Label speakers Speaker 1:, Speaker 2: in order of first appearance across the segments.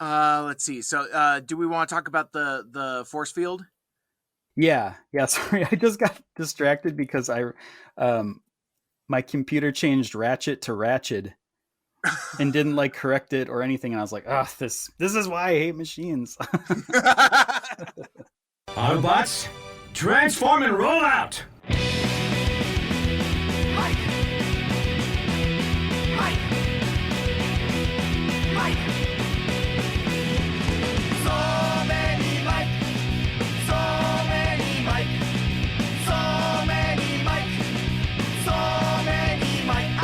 Speaker 1: Let's see. So, do we want to talk about the force field?
Speaker 2: Yeah. Sorry, I just got distracted because um, my computer changed ratchet to ratchet and didn't like correct it or anything. And I was like, oh, this is why I hate machines.
Speaker 3: Autobots, transform and roll out!
Speaker 4: Mike! Mike! Mike! So many Mike! So many Mike! So many Mike! So many Mike!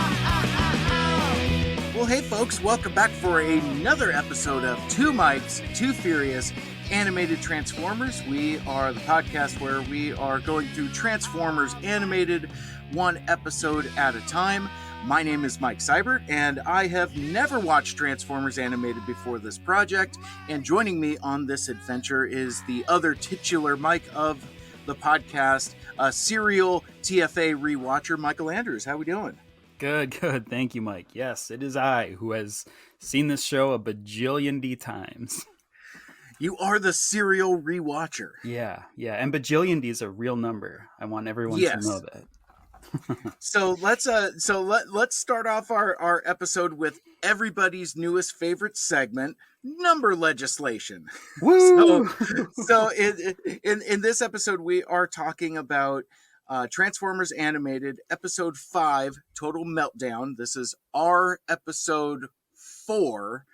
Speaker 1: Well, hey folks, welcome back for another episode of Two Mikes, Two Furious Animated Transformers. We are the podcast where we are going through Transformers Animated one episode at a time. My name is Mike Seibert, and I have never watched Transformers Animated before this project, and joining me on this adventure is the other titular Mike of the podcast, a serial TFA rewatcher, Michael Andrews. How we doing?
Speaker 2: Good. Thank you, Mike. Yes, it is I who has seen this show a bajillion D times.
Speaker 1: You are the serial rewatcher.
Speaker 2: Yeah. And bajillion D is a real number. I want everyone to know that.
Speaker 1: So let's start off our episode with everybody's newest favorite segment, number legislation.
Speaker 2: Woo!
Speaker 1: So in this episode we are talking about Transformers Animated Episode 5, Total Meltdown. This is our Episode 4,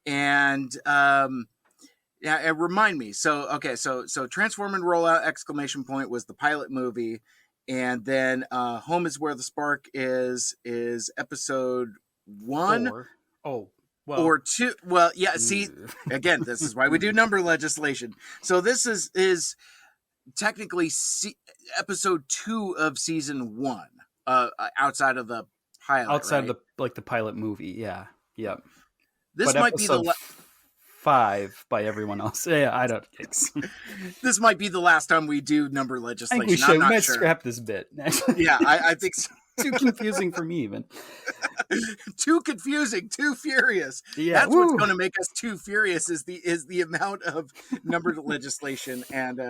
Speaker 1: and yeah, and remind me. So Transform and Rollout! Exclamation point was the pilot movie. And then Home is Where the Spark is Episode 1.
Speaker 2: 4. Oh, well.
Speaker 1: Or 2. Well, yeah, see, again, this is why we do number legislation. So this is technically Episode 2 of Season 1, outside of the pilot,
Speaker 2: outside
Speaker 1: right?
Speaker 2: of the pilot movie, yeah. Yep.
Speaker 1: This
Speaker 2: but
Speaker 1: might be the
Speaker 2: 5 by everyone else. Yeah, I don't think so.
Speaker 1: This might be the last time we do number legislation.
Speaker 2: I think we should. We might scrap this bit.
Speaker 1: Yeah, I think so.
Speaker 2: Too confusing for me, even.
Speaker 1: Too confusing, too furious.
Speaker 2: Yeah,
Speaker 1: that's what's going to make us too furious is the amount of numbered legislation and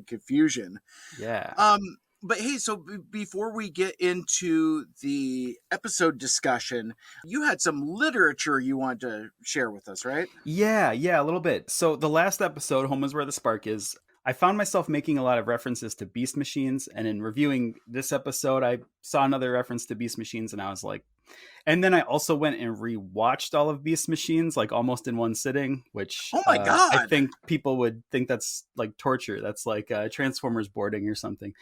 Speaker 1: confusion.
Speaker 2: Yeah.
Speaker 1: But hey, so before we get into the episode discussion, you had some literature you wanted to share with us, right?
Speaker 2: Yeah, a little bit. So the last episode, Home is Where the Spark is, I found myself making a lot of references to Beast Machines. And in reviewing this episode, I saw another reference to Beast Machines, and I was like, and then I also went and rewatched all of Beast Machines, like almost in one sitting, which
Speaker 1: oh my God.
Speaker 2: I think people would think that's like torture. That's like Transformers boarding or something.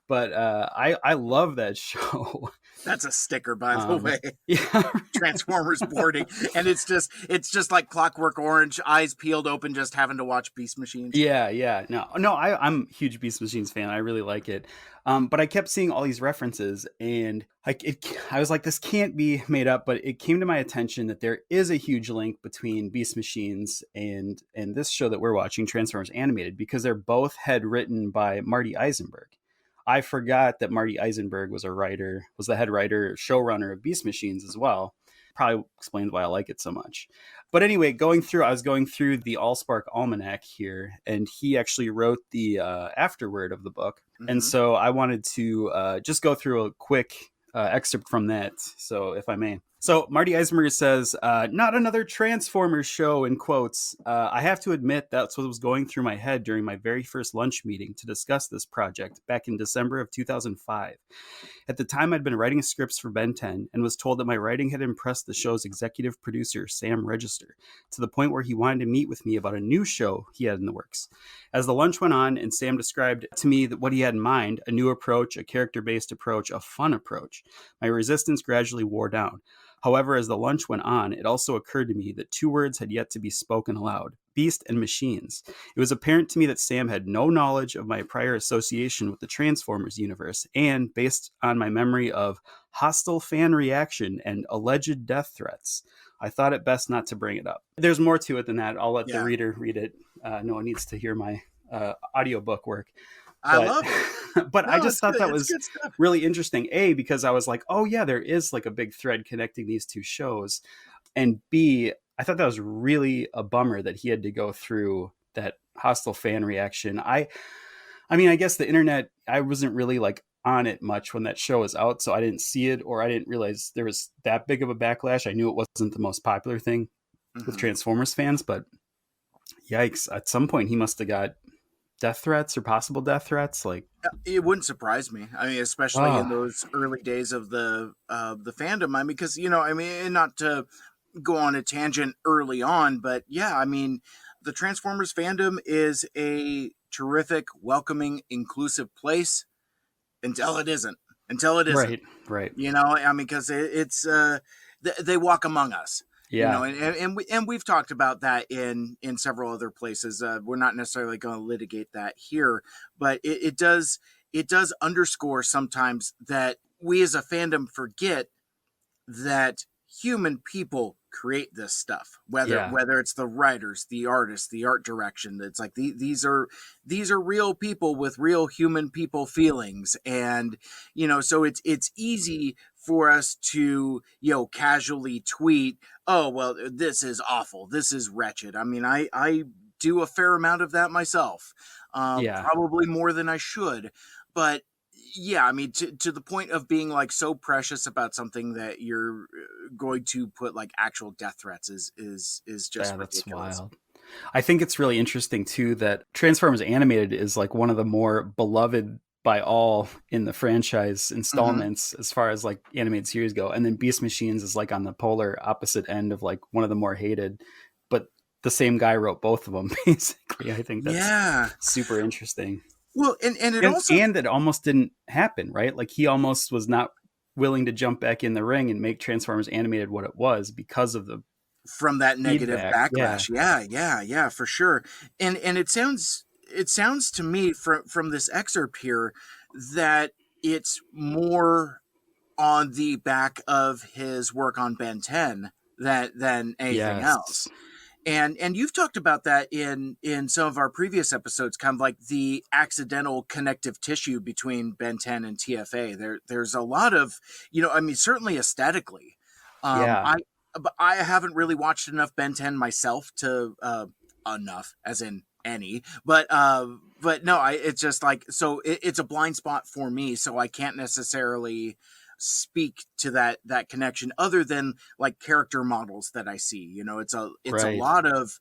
Speaker 2: But I love that show.
Speaker 1: That's a sticker, by the way.
Speaker 2: Yeah.
Speaker 1: Transformers boarding, and it's just like Clockwork Orange, eyes peeled open, just having to watch Beast Machines.
Speaker 2: Yeah. No, I'm a huge Beast Machines fan. I really like it. But I kept seeing all these references, and I was like, this can't be made up. But it came to my attention that there is a huge link between Beast Machines and this show that we're watching, Transformers Animated, because they're both head written by Marty Eisenberg. I forgot that Marty Eisenberg was the head writer, showrunner of Beast Machines as well. Probably explains why I like it so much. But anyway, I was going through the Allspark Almanac here, and he actually wrote the afterword of the book. Mm-hmm. And so I wanted to just go through a quick excerpt from that, so if I may. So Marty Eisenberg says, not another Transformers show, in quotes. I have to admit that's what was going through my head during my very first lunch meeting to discuss this project back in December of 2005. At the time, I'd been writing scripts for Ben 10 and was told that my writing had impressed the show's executive producer, Sam Register, to the point where he wanted to meet with me about a new show he had in the works. As the lunch went on and Sam described to me what he had in mind, a new approach, a character-based approach, a fun approach, my resistance gradually wore down. However, as the lunch went on, it also occurred to me that two words had yet to be spoken aloud: Beast and Machines. It was apparent to me that Sam had no knowledge of my prior association with the Transformers universe, and based on my memory of hostile fan reaction and alleged death threats, I thought it best not to bring it up. There's more to it than that. I'll let the reader read it. No one needs to hear my audiobook work.
Speaker 1: I love it.
Speaker 2: But no, I just thought that was really interesting. A, because I was like, oh yeah, there is like a big thread connecting these two shows. And B, I thought that was really a bummer that he had to go through that hostile fan reaction. I mean, I guess the internet, I wasn't really like on it much when that show was out, so I didn't see it, or I didn't realize there was that big of a backlash. I knew it wasn't the most popular thing with Transformers fans, but yikes, at some point he must have got death threats or possible death threats. Like,
Speaker 1: it wouldn't surprise me. I mean, especially in those early days of the fandom. I mean, because, you know, I mean, and not to go on a tangent early on, but yeah, I mean, the Transformers fandom is a terrific, welcoming, inclusive place until it isn't.
Speaker 2: Right.
Speaker 1: You know, I mean, because it's they walk among us.
Speaker 2: Yeah.
Speaker 1: You know, and we've talked about that in several other places. We're not necessarily going to litigate that here, but it does underscore sometimes that we as a fandom forget that human people create this stuff, whether it's the writers, the artists, the art direction. It's like these are real people with real human people feelings, and you know, so it's easy for us to, you know, casually tweet, oh well, this is awful, this is wretched. I mean, I do a fair amount of that myself, probably more than I should, but yeah, I mean, to the point of being like so precious about something that you're going to put like actual death threats is just ridiculous.
Speaker 2: That's wild. I think it's really interesting too that Transformers Animated is like one of the more beloved by all in the franchise installments as far as like animated series go, and then Beast Machines is like on the polar opposite end of like one of the more hated, but the same guy wrote both of them basically. I think that's super interesting.
Speaker 1: Well, and
Speaker 2: it almost didn't happen, right? Like he almost was not willing to jump back in the ring and make Transformers Animated what it was because of the
Speaker 1: from that negative backlash. Yeah, for sure. And it sounds to me from this excerpt here that it's more on the back of his work on Ben 10 than anything else. And you've talked about that in some of our previous episodes, kind of like the accidental connective tissue between Ben 10 and TFA. There's a lot of, you know, I mean, certainly aesthetically. I haven't really watched enough Ben 10 myself to enough, as in any, but no, it's just like, so it's a blind spot for me, so I can't necessarily speak to that connection other than like character models that I see. You know, it's a lot of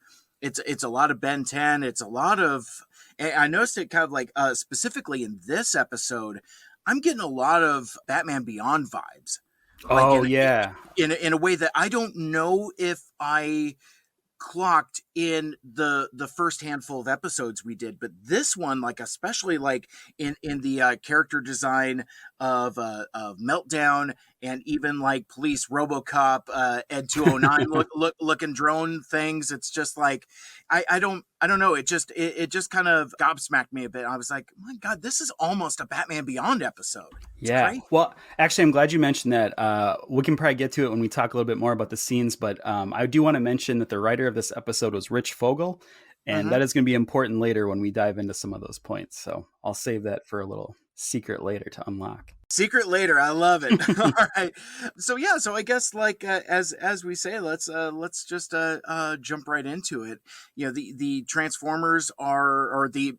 Speaker 1: Ben 10. It's a lot of, and I noticed it kind of like specifically in this episode, I'm getting a lot of Batman Beyond vibes. In a way that I don't know if I clocked in the first handful of episodes we did, but this one, like especially like in the character design of Meltdown, and even like Police, RoboCop, Ed 209 looking drone things. It's just like I don't know. It just kind of gobsmacked me a bit. I was like, my God, this is almost a Batman Beyond episode. It's great.
Speaker 2: Well, actually, I'm glad you mentioned that. We can probably get to it when we talk a little bit more about the scenes, but I do want to mention that the writer of this episode was Rich Fogel, and that is going to be important later when we dive into some of those points. So I'll save that for a little secret later to unlock.
Speaker 1: Secret later, I love it. All right, so I guess like as we say, let's just jump right into it. You know, the Transformers I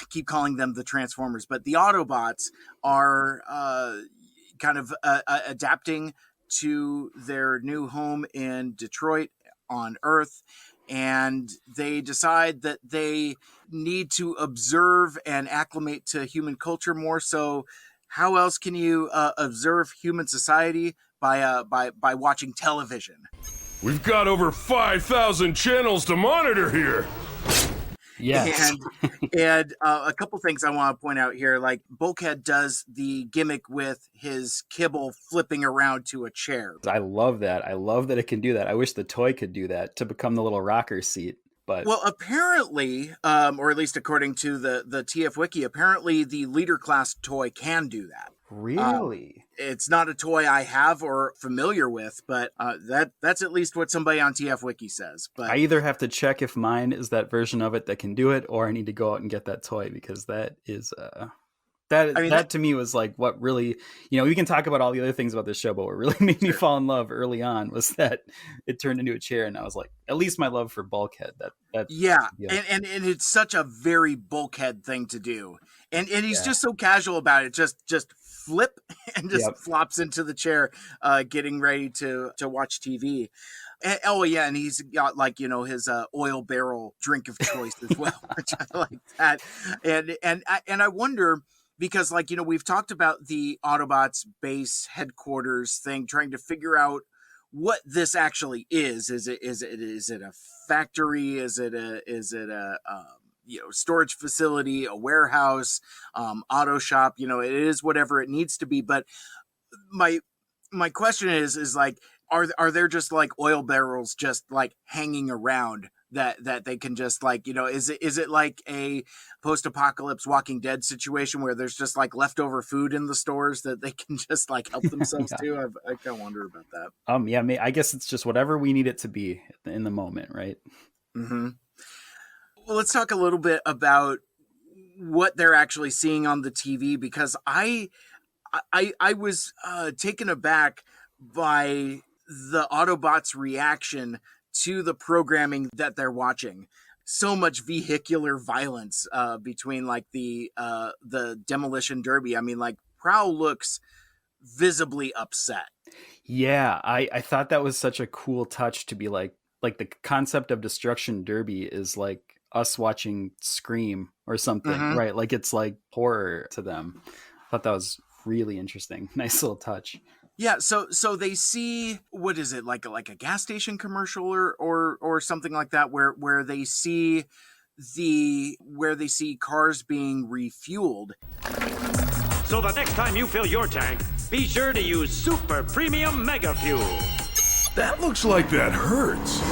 Speaker 1: keep calling them the Transformers, but the Autobots are kind of adapting to their new home in Detroit on Earth, and they decide that they need to observe and acclimate to human culture more. So how else can you observe human society by watching television?
Speaker 3: We've got over 5,000 channels to monitor here.
Speaker 2: Yes.
Speaker 1: And a couple things I want to point out here, like Bulkhead does the gimmick with his kibble flipping around to a chair.
Speaker 2: I love that. I love that it can do that. I wish the toy could do that to become the little rocker seat. But
Speaker 1: well, apparently, or at least according to the TF Wiki, apparently the Leader Class toy can do that.
Speaker 2: Really?
Speaker 1: It's not a toy I have or familiar with, but that's at least what somebody on TF Wiki says. But
Speaker 2: I either have to check if mine is that version of it that can do it, or I need to go out and get that toy, because that is That to me was like what really, we can talk about all the other things about this show, but what really made me fall in love early on was that it turned into a chair, and I was like, at least my love for Bulkhead.
Speaker 1: Yeah, and it's such a very Bulkhead thing to do, and he's just so casual about it. Just flip and just flops into the chair, getting ready to watch TV. And he's got like his oil barrel drink of choice as well, which I like that. And I wonder, because we've talked about the Autobots base headquarters thing, trying to figure out what this actually is. Is it a factory? Is it a storage facility, a warehouse, auto shop? It is whatever it needs to be. But my question is like, are there just like oil barrels just like hanging around that they can just like, is it like a post-apocalypse Walking Dead situation where there's just like leftover food in the stores that they can just like help themselves to? I kind of wonder about that.
Speaker 2: I guess it's just whatever we need it to be in the moment, right?
Speaker 1: Mm-hmm. Well, let's talk a little bit about what they're actually seeing on the TV, because I was taken aback by the Autobots' reaction to the programming that they're watching. So much vehicular violence between like the demolition derby. I mean, like Prowl looks visibly upset.
Speaker 2: Yeah, I thought that was such a cool touch to be like the concept of destruction derby is like us watching Scream or something, right? Like it's like horror to them. I thought that was really interesting. Nice little touch.
Speaker 1: Yeah, so they see, what is it, like a gas station commercial or something like that, where they see cars being refueled.
Speaker 3: So the next time you fill your tank, be sure to use Super Premium Mega Fuel.
Speaker 5: That looks like that hurts.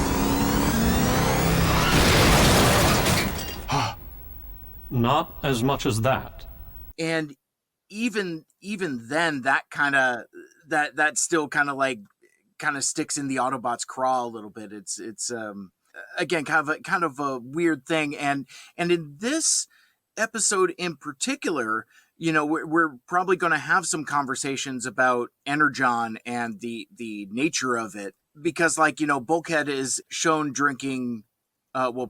Speaker 6: Not as much as that.
Speaker 1: And even then, that kind of that still kind of sticks in the Autobots' craw a little bit. It's again kind of a weird thing, and in this episode in particular, we're probably going to have some conversations about Energon and the nature of it, because Bulkhead is shown drinking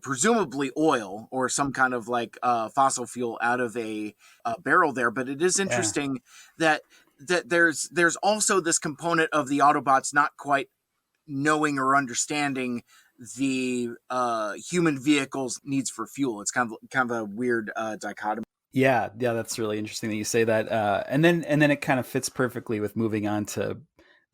Speaker 1: presumably oil or some kind of like fossil fuel out of a barrel there. But it is interesting that there's also this component of the Autobots not quite knowing or understanding the human vehicles' needs for fuel. It's kind of a weird dichotomy.
Speaker 2: Yeah, that's really interesting that you say that. And then it kind of fits perfectly with moving on to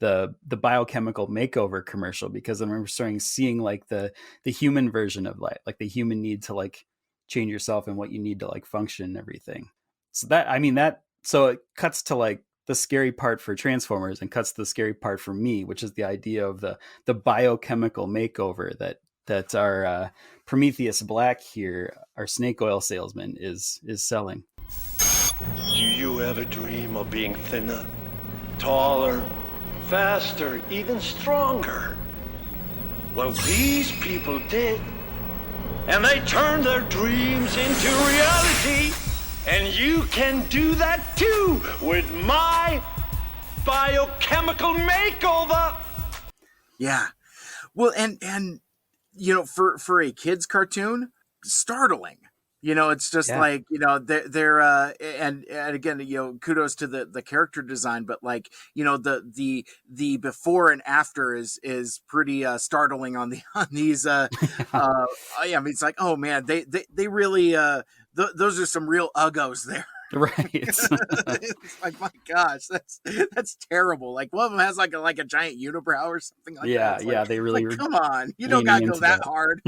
Speaker 2: the biochemical makeover commercial, because I remember seeing like the human version of like the human need to like change yourself and what you need to like function and everything. So it cuts to like the scary part for Transformers and cuts to the scary part for me, which is the idea of the biochemical makeover that our Prometheus Black here, our snake oil salesman, is selling.
Speaker 7: Do you ever dream of being thinner, taller, faster, even stronger? Well, these people did. And they turned their dreams into reality. And you can do that too with my biochemical makeover.
Speaker 1: Yeah. Well, and for a kid's cartoon, startling. It's just like, they're and again, kudos to the character design, but like, the before and after is pretty startling on these it's like, oh man, they really those are some real uggos there.
Speaker 2: Right.
Speaker 1: It's like, my gosh, that's terrible. Like one of them has like a giant unibrow or something like that.
Speaker 2: Yeah, they really
Speaker 1: like, come on, you don't gotta go that hard.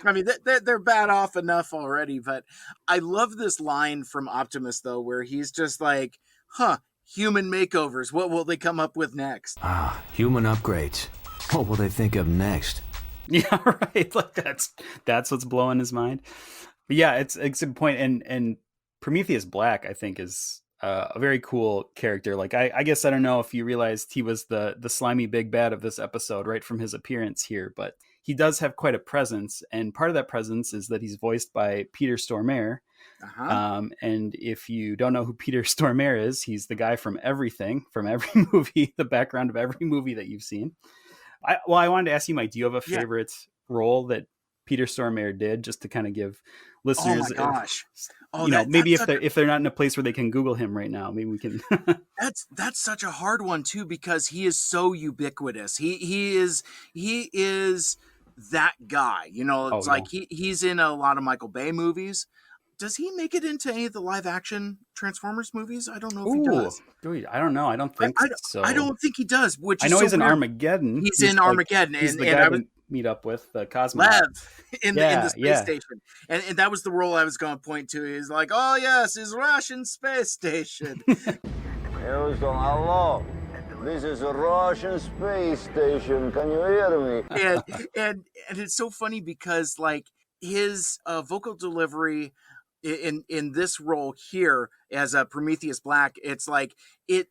Speaker 1: I mean, they're bad off enough already, but I love this line from Optimus though, where he's just like, human makeovers, what will they come up with next?
Speaker 8: Human upgrades. What will they think of next?
Speaker 2: Yeah, right. Like that's what's blowing his mind. But yeah, it's a good point. And Prometheus Black, I think, is a very cool character. Like, I guess I don't know if you realized he was the slimy big bad of this episode right from his appearance here, but he does have quite a presence. And part of that presence is that he's voiced by Peter Stormare. And if you don't know who Peter Stormare is, he's the guy from everything, from every movie, the background of every movie that you've seen. I wanted to ask you, Mike, do you have a favorite role that Peter Stormare did, just to kind of give listeners,
Speaker 1: oh my gosh,
Speaker 2: maybe if they're not in a place where they can Google him right now, maybe we can.
Speaker 1: that's such a hard one too, because he is so ubiquitous. He is that guy. It's like he's in a lot of Michael Bay movies. Does he make it into any of the live action Transformers movies? I don't know if he does.
Speaker 2: I don't know. I don't think so.
Speaker 1: I don't think he does. Which
Speaker 2: I know
Speaker 1: he's
Speaker 2: in Armageddon.
Speaker 1: He's in Armageddon.
Speaker 2: He's the guy to meet up with the Cosmo.
Speaker 1: Lev in the space station. And that was the role I was going to point to. He's like, oh yes, his Russian space station.
Speaker 9: Houston, hello. This is a Russian space station. Can you hear me?
Speaker 1: and it's so funny because like his vocal delivery in this role here as a Prometheus Black, it's like I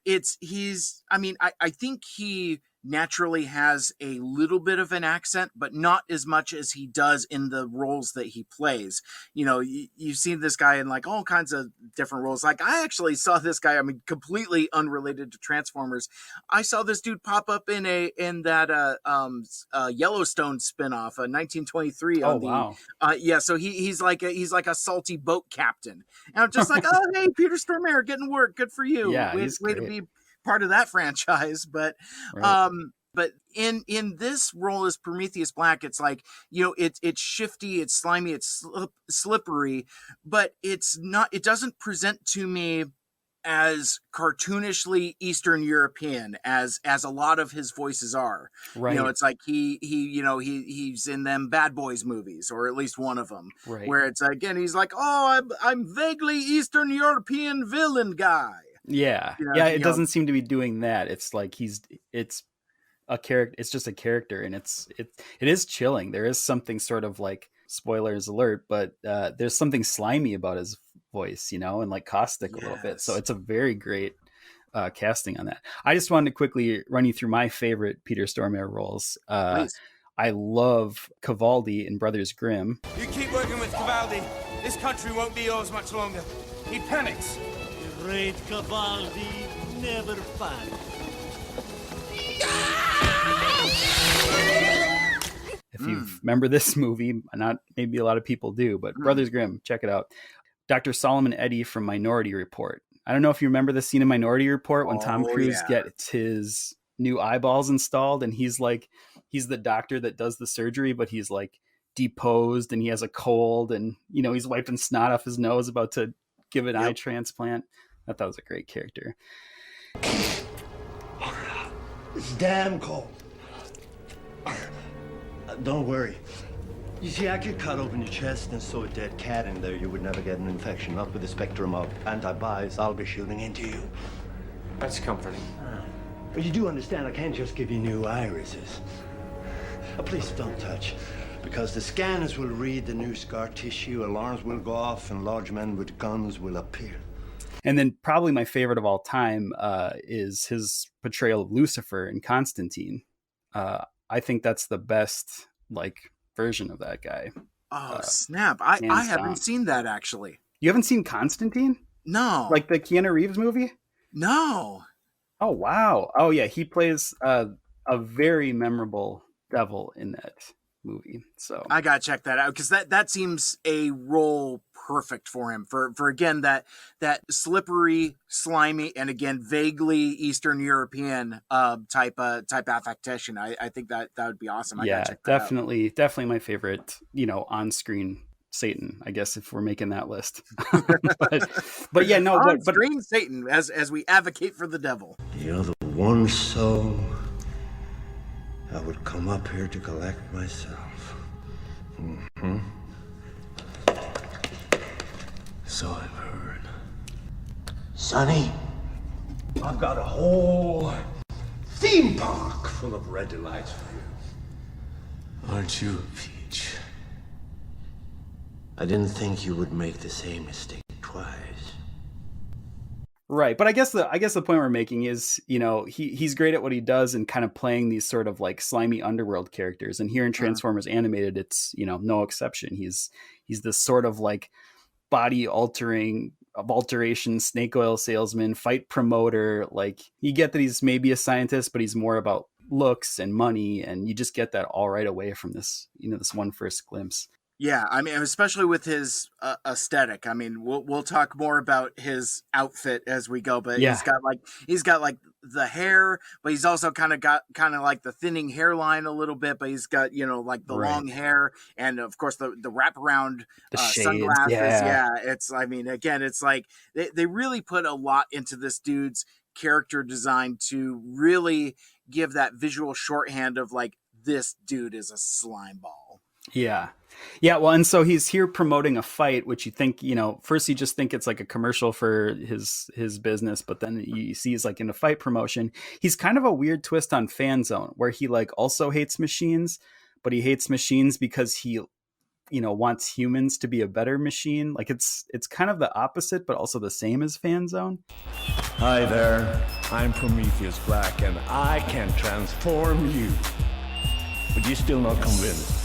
Speaker 1: think he naturally has a little bit of an accent, but not as much as he does in the roles that he plays. You've seen this guy in like all kinds of different roles. Like I actually saw this guy, completely unrelated to Transformers. I saw this dude pop up in that Yellowstone spinoff, 1923.
Speaker 2: Wow.
Speaker 1: So he's like a salty boat captain. And I'm just like, oh, hey, Peter Stormare getting work. Good for you.
Speaker 2: Yeah,
Speaker 1: way to be part of that franchise. But but in this role as Prometheus Black, it's like, it's shifty, it's slimy, it's slippery, but it doesn't present to me as cartoonishly Eastern European as a lot of his voices are. Right. It's like he's in them Bad Boys movies, or at least one of them, right, where it's again he's like, oh, I'm vaguely Eastern European villain guy.
Speaker 2: Yeah. It doesn't seem to be doing that. It's like it's a character. It's just a character, and it is chilling. There is something sort of like, spoilers alert, but there's something slimy about his voice, and like caustic a little bit. So it's a very great casting on that. I just wanted to quickly run you through my favorite Peter Stormare roles. I love Cavaldi in Brothers Grimm.
Speaker 4: You keep working with Cavaldi. This country won't be yours much longer. He panics.
Speaker 10: Great Cavaldi never fails.
Speaker 2: If you remember this movie, not maybe a lot of people do, but Brothers Grimm, check it out. Dr. Solomon Eddy from Minority Report. I don't know if you remember the scene in Minority Report when Tom Cruise gets his new eyeballs installed, and he's the doctor that does the surgery, but he's like deposed and he has a cold, and he's wiping snot off his nose about to give an eye transplant. I thought that was a great character.
Speaker 11: It's damn cold. Don't worry. You see, I could cut open your chest and sew a dead cat in there. You would never get an infection. Not with the spectrum of antibiotics I'll be shooting into you.
Speaker 6: That's comforting.
Speaker 11: But you do understand I can't just give you new irises. Please don't touch, because the scanners will read the new scar tissue, alarms will go off, and large men with guns will appear.
Speaker 2: And then probably my favorite of all time is his portrayal of Lucifer in Constantine. I think that's the best version of that guy.
Speaker 1: Oh, snap. I haven't seen that, actually.
Speaker 2: You haven't seen Constantine?
Speaker 1: No.
Speaker 2: Like the Keanu Reeves movie?
Speaker 1: No.
Speaker 2: Oh, wow. Oh, yeah. He plays a very memorable devil in that movie. So
Speaker 1: I gotta check that out, because that seems a role perfect for him, for again that slippery, slimy, and again vaguely Eastern European type affectation. I think that would be awesome. I gotta check that
Speaker 2: definitely my favorite on-screen Satan, I guess, if we're making that list. but yeah, no, but
Speaker 1: on-screen Satan as we advocate for the devil.
Speaker 11: You're the one soul I would come up here to collect myself. Mm-hmm. So I've heard. Sonny, I've got a whole theme park full of red delights for you. Aren't you, Peach? I didn't think you would make the same mistake twice.
Speaker 2: Right, but I guess the point we're making is, he's great at what he does and kind of playing these sort of like slimy underworld characters. And here in Transformers Animated, it's no exception. He's this sort of like body alteration snake oil salesman, fight promoter. Like, you get that he's maybe a scientist, but he's more about looks and money, and you just get that all right away from this, this one first glimpse.
Speaker 1: Yeah, I mean, especially with his aesthetic. I mean, we'll talk more about his outfit as we go, but he's got like the hair, but he's also kind of like the thinning hairline a little bit, but he's got, like the long hair, and of course the wraparound sunglasses. Yeah, it's, I mean, again, it's like they really put a lot into this dude's character design to really give that visual shorthand of like, this dude is a slime ball.
Speaker 2: Yeah. Well, and so he's here promoting a fight, which you think, first you just think it's like a commercial for his business, but then you see he's like in a fight promotion. He's kind of a weird twist on Fan Zone, where he like also hates machines, but he hates machines because he, wants humans to be a better machine. Like, it's kind of the opposite, but also the same as Fan Zone.
Speaker 11: Hi there, I'm Prometheus Black, and I can transform you. But you're still not convinced?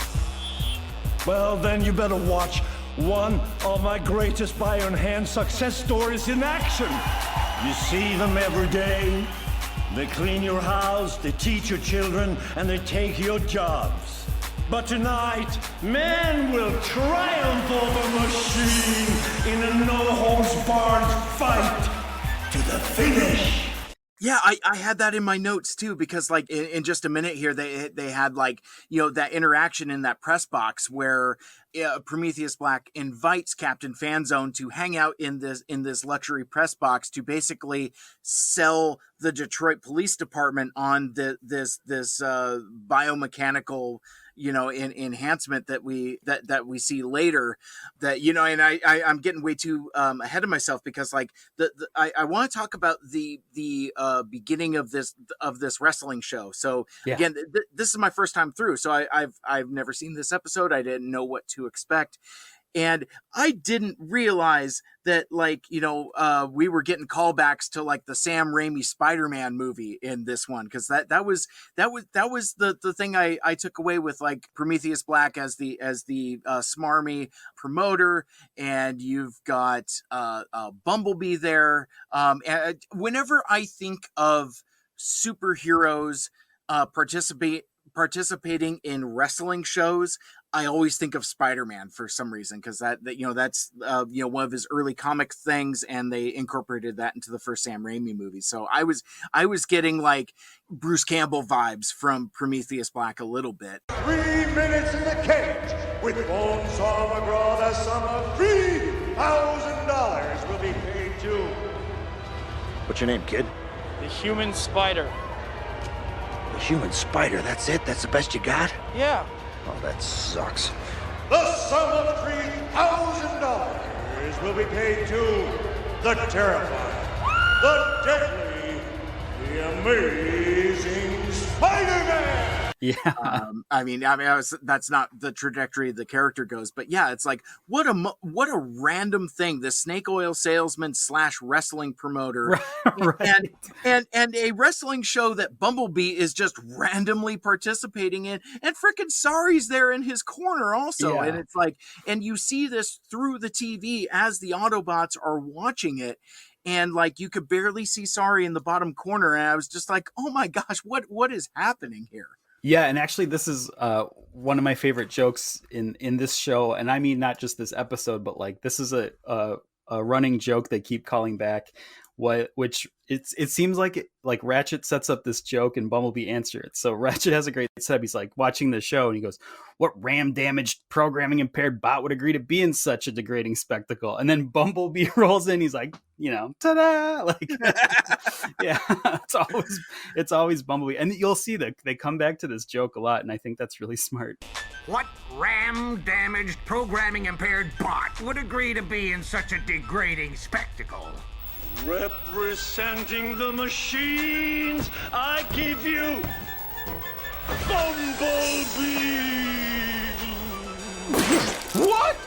Speaker 11: Well, then you better watch one of my greatest bio-enhanced success stories in action. You see them every day. They clean your house, they teach your children, and they take your jobs. But tonight, man will triumph over machine in a no-holds-barred fight to the finish.
Speaker 1: Yeah, I had that in my notes too, because like in just a minute here, they had like, that interaction in that press box where Prometheus Black invites Captain Fanzone to hang out in this luxury press box to basically sell the Detroit Police Department on this biomechanical enhancement that we see later, that and I'm getting way too ahead of myself, because like I want to talk about the beginning of this wrestling show. So again, this is my first time through, so I've never seen this episode. I didn't know what to expect. And I didn't realize that, like, we were getting callbacks to like the Sam Raimi Spider-Man movie in this one, because that was the thing I took away with like Prometheus Black as the smarmy promoter, and you've got Bumblebee there. And whenever I think of superheroes participating in wrestling shows, I always think of Spider-Man for some reason, because that's one of his early comic things, and they incorporated that into the first Sam Raimi movie. So I was getting like Bruce Campbell vibes from Prometheus Black a little bit.
Speaker 12: 3 minutes in the cage with Bonesaw McGraw. The sum of $3,000 will be paid to.
Speaker 13: What's your name, kid?
Speaker 14: The Human Spider.
Speaker 13: The Human Spider, that's it? That's the best you got?
Speaker 14: Yeah.
Speaker 13: Oh, that sucks.
Speaker 12: The sum of $3,000 will be paid to the terrifying, the deadly, the amazing Spider-Man!
Speaker 2: Yeah.
Speaker 1: That's not the trajectory the character goes, but yeah, it's like, what a random thing, the snake oil salesman / wrestling promoter, right. and a wrestling show that Bumblebee is just randomly participating in, and frickin' Sari's there in his corner also. Yeah. And it's like, and you see this through the TV as the Autobots are watching it, and like you could barely see Sari in the bottom corner, and I was just like, oh my gosh, what is happening here?
Speaker 2: Yeah, and actually this is one of my favorite jokes in this show, and I mean not just this episode, but like this is a running joke they keep calling back, which it seems like Ratchet sets up this joke and Bumblebee answers it. So Ratchet has a great setup. He's like watching the show and he goes, "What RAM damaged, programming impaired bot would agree to be in such a degrading spectacle?" And then Bumblebee rolls in. He's like, ta-da! Like, yeah, it's always Bumblebee. And you'll see that they come back to this joke a lot, and I think that's really smart.
Speaker 15: What RAM damaged, programming impaired bot would agree to be in such a degrading spectacle?
Speaker 7: Representing the machines, I give you Bumblebee!
Speaker 15: What?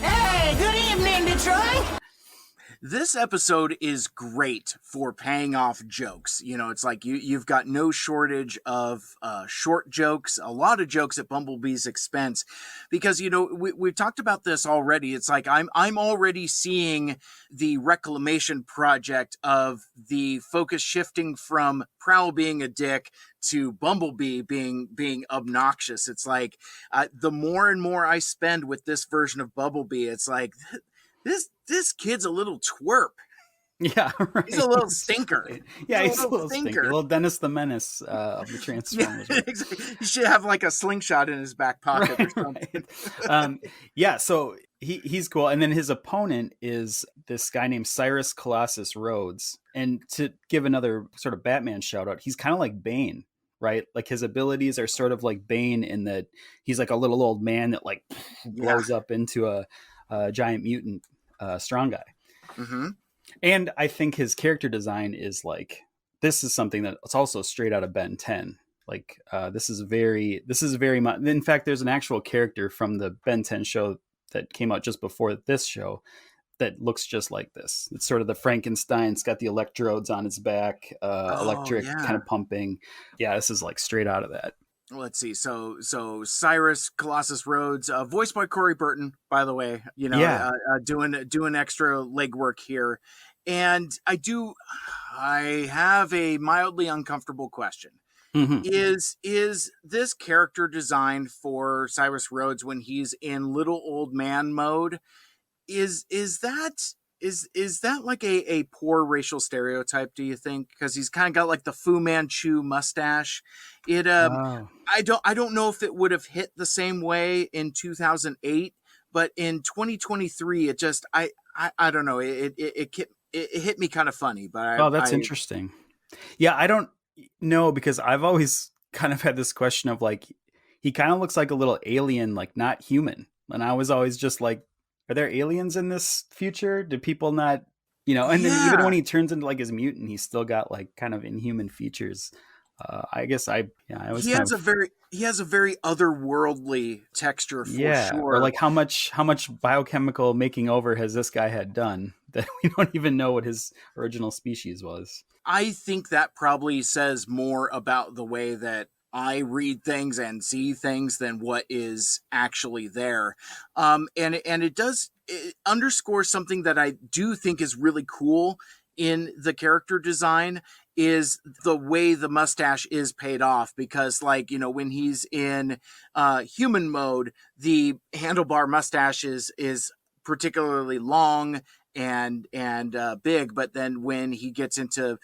Speaker 15: Hey, good evening, Detroit!
Speaker 1: This episode is great for paying off jokes. You know, it's like you've got no shortage of short jokes, a lot of jokes at Bumblebee's expense, because, you know, we've talked about this already. It's like I'm already seeing the reclamation project of the focus shifting from Prowl being a dick to Bumblebee being obnoxious. It's like the more and more I spend with this version of Bumblebee, it's like this kid's a little twerp.
Speaker 2: Yeah, right.
Speaker 1: He's a little stinker.
Speaker 2: Yeah, he's a little stinker. A little Dennis the Menace of the Transformers.
Speaker 1: Yeah, exactly. He should have like a slingshot in his back pocket or something.
Speaker 2: Right. Yeah, so he's cool. And then his opponent is this guy named Cyrus Colossus Rhodes. And to give another sort of Batman shout out, he's kind of like Bane, right? Like his abilities are sort of like Bane in that he's like a little old man that like blows up into a giant mutant strong guy.
Speaker 1: Mm-hmm.
Speaker 2: And I think his character design is like, this is something that it's also straight out of Ben 10. Like this is very much, in fact, there's an actual character from the Ben 10 show that came out just before this show that looks just like this. It's sort of the Frankenstein. It's got the electrodes on its back, electric kind of pumping. Yeah, this is like straight out of that.
Speaker 1: Let's see. So Cyrus Colossus Rhodes, voiced by Corey Burton, by the way, you know, doing extra legwork here. And I have a mildly uncomfortable question. Mm-hmm. Is this character designed for Cyrus Rhodes when he's in little old man mode? Is that like a poor racial stereotype, do you think? Because he's kind of got like the Fu Manchu mustache. I don't know if it would have hit the same way in 2008, but in 2023, it just I don't know. It hit me kind of funny. But
Speaker 2: that's interesting. Yeah, I don't know, because I've always kind of had this question of like, he kind of looks like a little alien, like not human, and I was always just like, are there aliens in this future? Do people not, you know? And then even when he turns into like his mutant, he's still got like kind of inhuman features. I guess I was. He has a
Speaker 1: very otherworldly texture for sure.
Speaker 2: Or like how much biochemical making over has this guy had done that we don't even know what his original species was.
Speaker 1: I think that probably says more about the way that I read things and see things than what is actually there. And it underscores something that I do think is really cool in the character design, is the way the mustache is paid off. Because, like, you know, when he's in human mode, the handlebar mustache is particularly long and big, but then when he gets into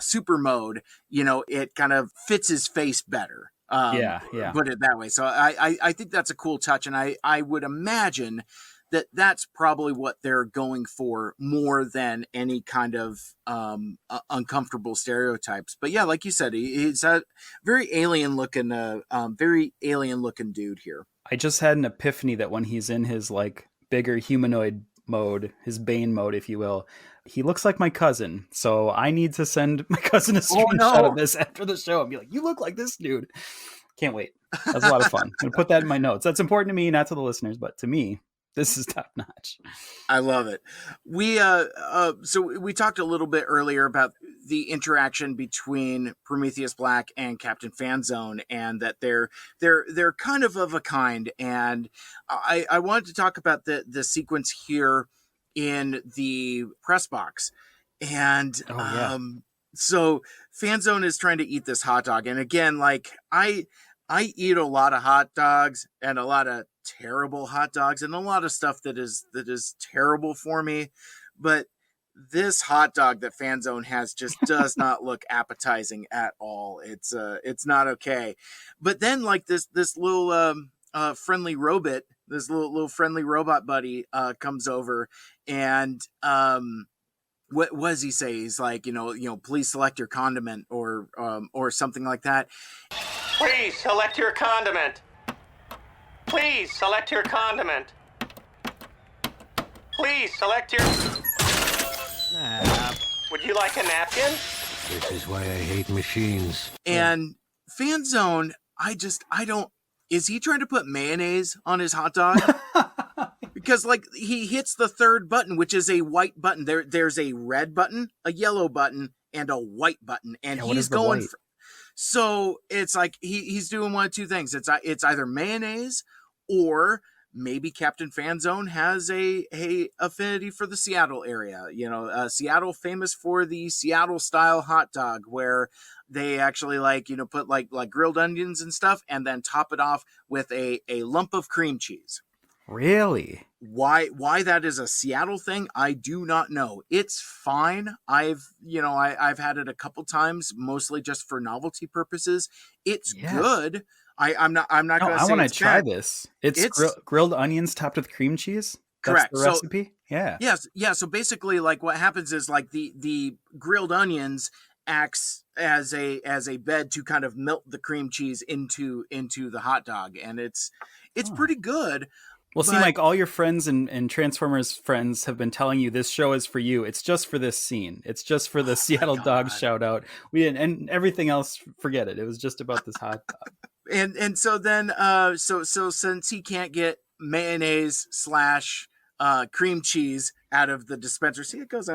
Speaker 1: super mode, you know, it kind of fits his face better. Put it that way. So I think that's a cool touch, and I would imagine that that's probably what they're going for more than any kind of uncomfortable stereotypes. But yeah, like you said, he's a very alien looking dude here.
Speaker 2: I just had an epiphany that when he's in his like bigger humanoid mode, his Bane mode, if you will, he looks like my cousin. So I need to send my cousin a screenshot of this after the show and be like, you look like this dude. Can't wait. That's a lot of fun. I'm gonna put that in my notes. That's important to me, not to the listeners, but to me, this is top notch.
Speaker 1: I love it. We so we talked a little bit earlier about the interaction between Prometheus Black and Captain Fanzone, and that they're kind of a kind. And I wanted to talk about the sequence here in the press box. And so Fanzone is trying to eat this hot dog, and again, like I eat a lot of hot dogs and a lot of terrible hot dogs and a lot of stuff that is terrible for me, but this hot dog that Fanzone has just does not look appetizing at all. It's not okay. But then like this little friendly robot, this little friendly robot buddy comes over, and what does he say? He's like, you know, please select your condiment or something like that.
Speaker 14: Please select your condiment. Please select your condiment. Please select your... Would you like a napkin?
Speaker 13: This is why I hate machines.
Speaker 1: And Fanzone, I don't... Is he trying to put mayonnaise on his hot dog? because like he hits the third button, which is a white button. There's a red button, a yellow button, and a white button, and he's going for, so it's like he's doing one of two things. It's either mayonnaise, or maybe Captain Fanzone has a affinity for the Seattle area. Seattle famous for the Seattle style hot dog, where they actually put like grilled onions and stuff, and then top it off with a lump of cream cheese.
Speaker 2: Really?
Speaker 1: Why that is a Seattle thing, I do not know. It's fine. I've had it a couple times, mostly just for novelty purposes. It's good. I'm not going to say
Speaker 2: I want to try
Speaker 1: bad.
Speaker 2: this. It's grilled onions topped with cream cheese.
Speaker 1: Correct.
Speaker 2: That's the recipe. Yeah.
Speaker 1: Yes. Yeah. So basically, like what happens is like the grilled onions acts as a bed to kind of melt the cream cheese into the hot dog, and it's pretty good.
Speaker 2: Well, see, Mike, all your friends and Transformers friends have been telling you this show is for you. It's just for this scene. It's just for the Seattle dog shout out. We didn't, and everything else, forget it. It was just about this hot dog.
Speaker 1: And so then, so since he can't get mayonnaise / cream cheese out of the dispenser, see, it goes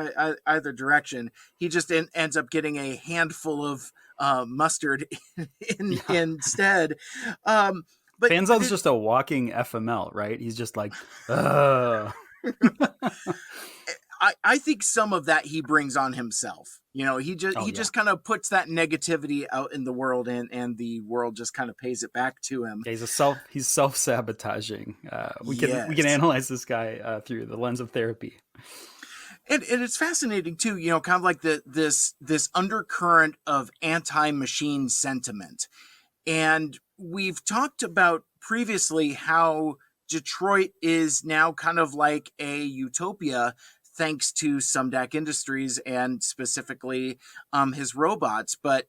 Speaker 1: either direction. He just ends up getting a handful of mustard instead. But
Speaker 2: Fanzone's just a walking FML, right? He's just like,
Speaker 1: I think some of that he brings on himself. He just kind of puts that negativity out in the world, and the world just kind of pays it back to him.
Speaker 2: Yeah, he's self-sabotaging. We can analyze this guy through the lens of therapy.
Speaker 1: And it's fascinating too, kind of like this undercurrent of anti-machine sentiment. And we've talked about previously how Detroit is now kind of like a utopia, thanks to Sumdac Industries and specifically his robots. But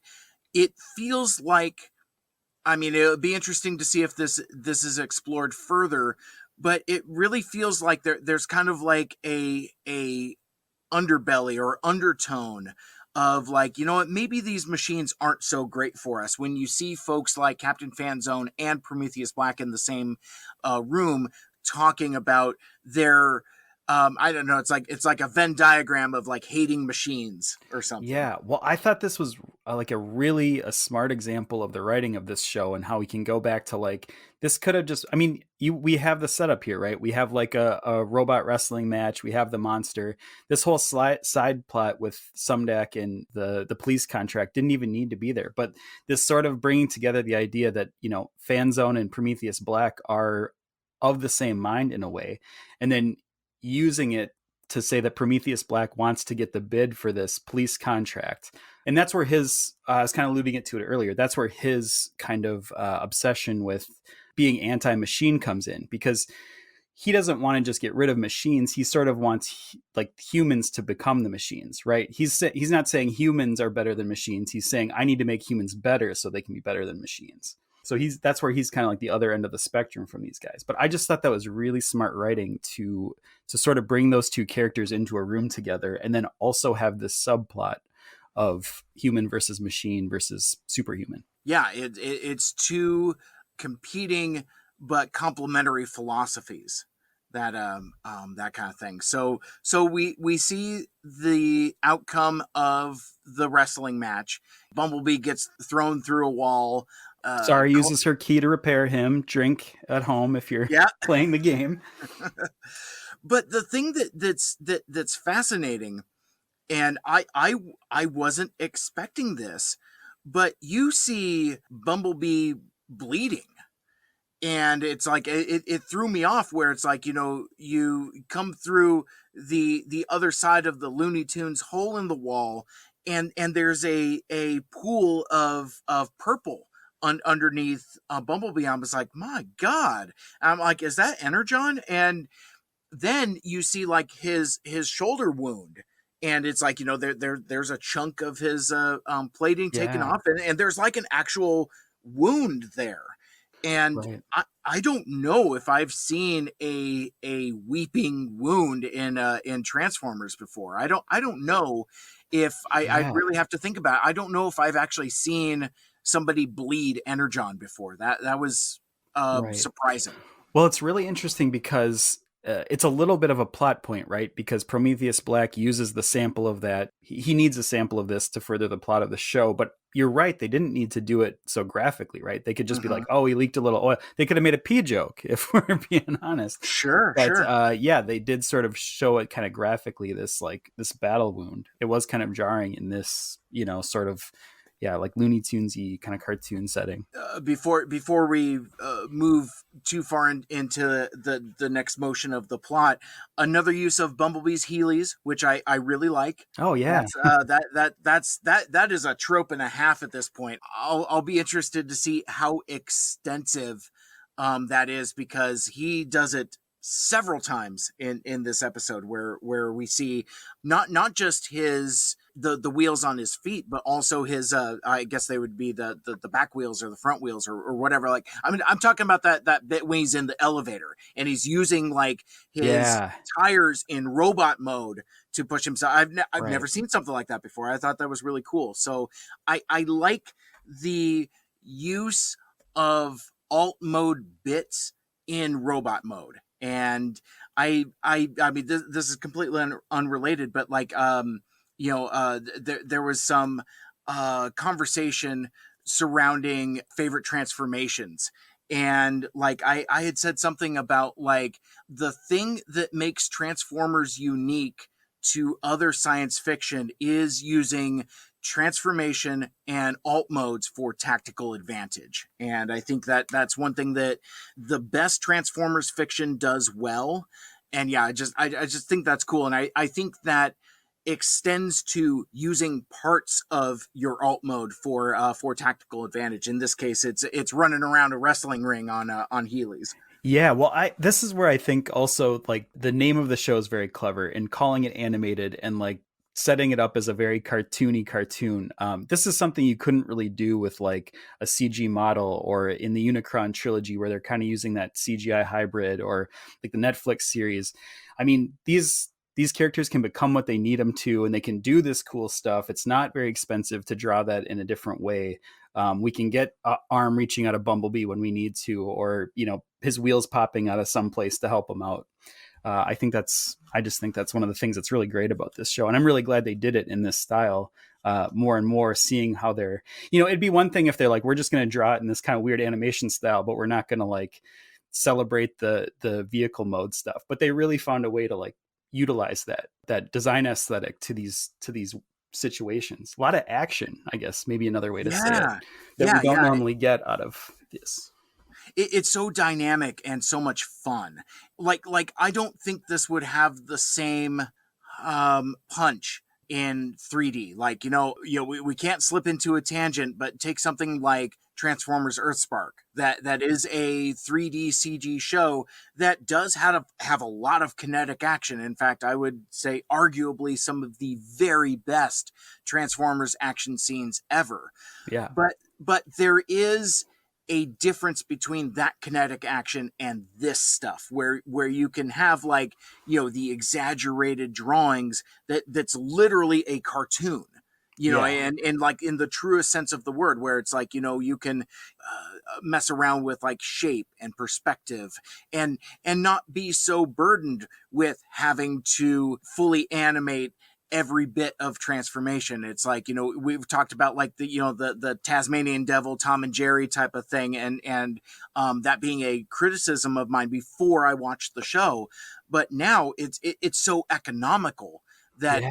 Speaker 1: it feels like, it would be interesting to see if this is explored further, but it really feels like there's kind of like a underbelly or undertone of like, maybe these machines aren't so great for us. When you see folks like Captain Fanzone and Prometheus Black in the same room talking about their I don't know, it's like a Venn diagram of like hating machines or something.
Speaker 2: Yeah, well, I thought this was like a smart example of the writing of this show, and how we can go back to like, this could have just, we have the setup here, right? We have like a robot wrestling match. We have the monster. This whole side plot with Sumdac and the police contract didn't even need to be there. But this sort of bringing together the idea that, Fanzone and Prometheus Black are of the same mind in a way. And then using it to say that Prometheus Black wants to get the bid for this police contract. And that's where his, I was kind of alluding to it earlier, that's where his kind of obsession with being anti-machine comes in, because he doesn't want to just get rid of machines. He sort of wants like humans to become the machines, right? He's not saying humans are better than machines. He's saying, I need to make humans better so they can be better than machines. So that's where he's kind of like the other end of the spectrum from these guys. But I just thought that was really smart writing to sort of bring those two characters into a room together, and then also have this subplot of human versus machine versus superhuman.
Speaker 1: Yeah, it's two competing but complementary philosophies, that kind of thing. So we see the outcome of the wrestling match. Bumblebee gets thrown through a wall.
Speaker 2: Sorry, uses her key to repair him. Drink at home if you're playing the game.
Speaker 1: But the thing that's fascinating, and I wasn't expecting this, but you see Bumblebee bleeding, and it's like it threw me off, where it's like, you come through the other side of the Looney Tunes hole in the wall, and there's a pool of purple underneath Bumblebee. I was like, my God. And I'm like, is that Energon? And then you see like his shoulder wound, and it's like, there's a chunk of his plating taken off, and there's like an actual wound there. And right. I don't know if I've seen a weeping wound in Transformers before. I don't know if I really have to think about it. I don't know if I've actually seen somebody bleed Energon before. That was surprising.
Speaker 2: Well, it's really interesting because it's a little bit of a plot point, right? Because Prometheus Black uses the sample of that. He needs a sample of this to further the plot of the show. But you're right. They didn't need to do it so graphically, right? They could just be like, oh, he leaked a little oil. They could have made a pee joke, if we're being honest.
Speaker 1: Sure.
Speaker 2: Yeah, they did sort of show it kind of graphically, this battle wound. It was kind of jarring in this, sort of, like Looney Tunes-y kind of cartoon setting.
Speaker 1: Before we move too far into the next motion of the plot, another use of Bumblebee's Heelys, which I really like.
Speaker 2: Oh yeah,
Speaker 1: that is a trope and a half at this point. I'll be interested to see how extensive that is, because he does it several times in this episode where we see not just his the wheels on his feet, but also his I guess they would be the back wheels or the front wheels or whatever. Like, I mean, I'm talking about that bit when he's in the elevator and he's using like his tires in robot mode to push himself. I've never seen something like that before. I thought that was really cool. So I like the use of alt mode bits in robot mode. And I mean, this is completely unrelated, but like, there was some conversation surrounding favorite transformations. And like, I had said something about like the thing that makes Transformers unique to other science fiction is using transformation and alt modes for tactical advantage. And I think that's one thing that the best Transformers fiction does well. And yeah, I just think that's cool. And I think that extends to using parts of your alt mode for tactical advantage. In this case, it's running around a wrestling ring on Heelys.
Speaker 2: Yeah, well, this is where I think also like the name of the show is very clever in calling it animated and like setting it up as a very cartoony cartoon. This is something you couldn't really do with like a CG model or in the Unicron trilogy where they're kind of using that CGI hybrid, or like the Netflix series. I mean, these characters can become what they need them to, and they can do this cool stuff. It's not very expensive to draw that in a different way. We can get arm reaching out of Bumblebee when we need to, or, his wheels popping out of some place to help him out. I just think that's one of the things that's really great about this show. And I'm really glad they did it in this style more and more, seeing how they're, it'd be one thing if they're like, we're just going to draw it in this kind of weird animation style, but we're not going to like celebrate the vehicle mode stuff. But they really found a way to like utilize that design aesthetic to these situations. A lot of action, I guess, maybe another way to say it, that we don't normally get out of this.
Speaker 1: It's so dynamic and so much fun. Like I don't think this would have the same punch in 3D. Like, we can't slip into a tangent, but take something like Transformers Earthspark. That is a 3D CG show that does have a lot of kinetic action. In fact, I would say arguably some of the very best Transformers action scenes ever.
Speaker 2: Yeah.
Speaker 1: But there is a difference between that kinetic action and this stuff where you can have like, the exaggerated drawings that's literally a cartoon, and like in the truest sense of the word, where it's like, you can mess around with like shape and perspective and not be so burdened with having to fully animate every bit of transformation. It's like, we've talked about like the Tasmanian Devil, Tom and Jerry type of thing. And that being a criticism of mine before I watched the show, but now it's so economical that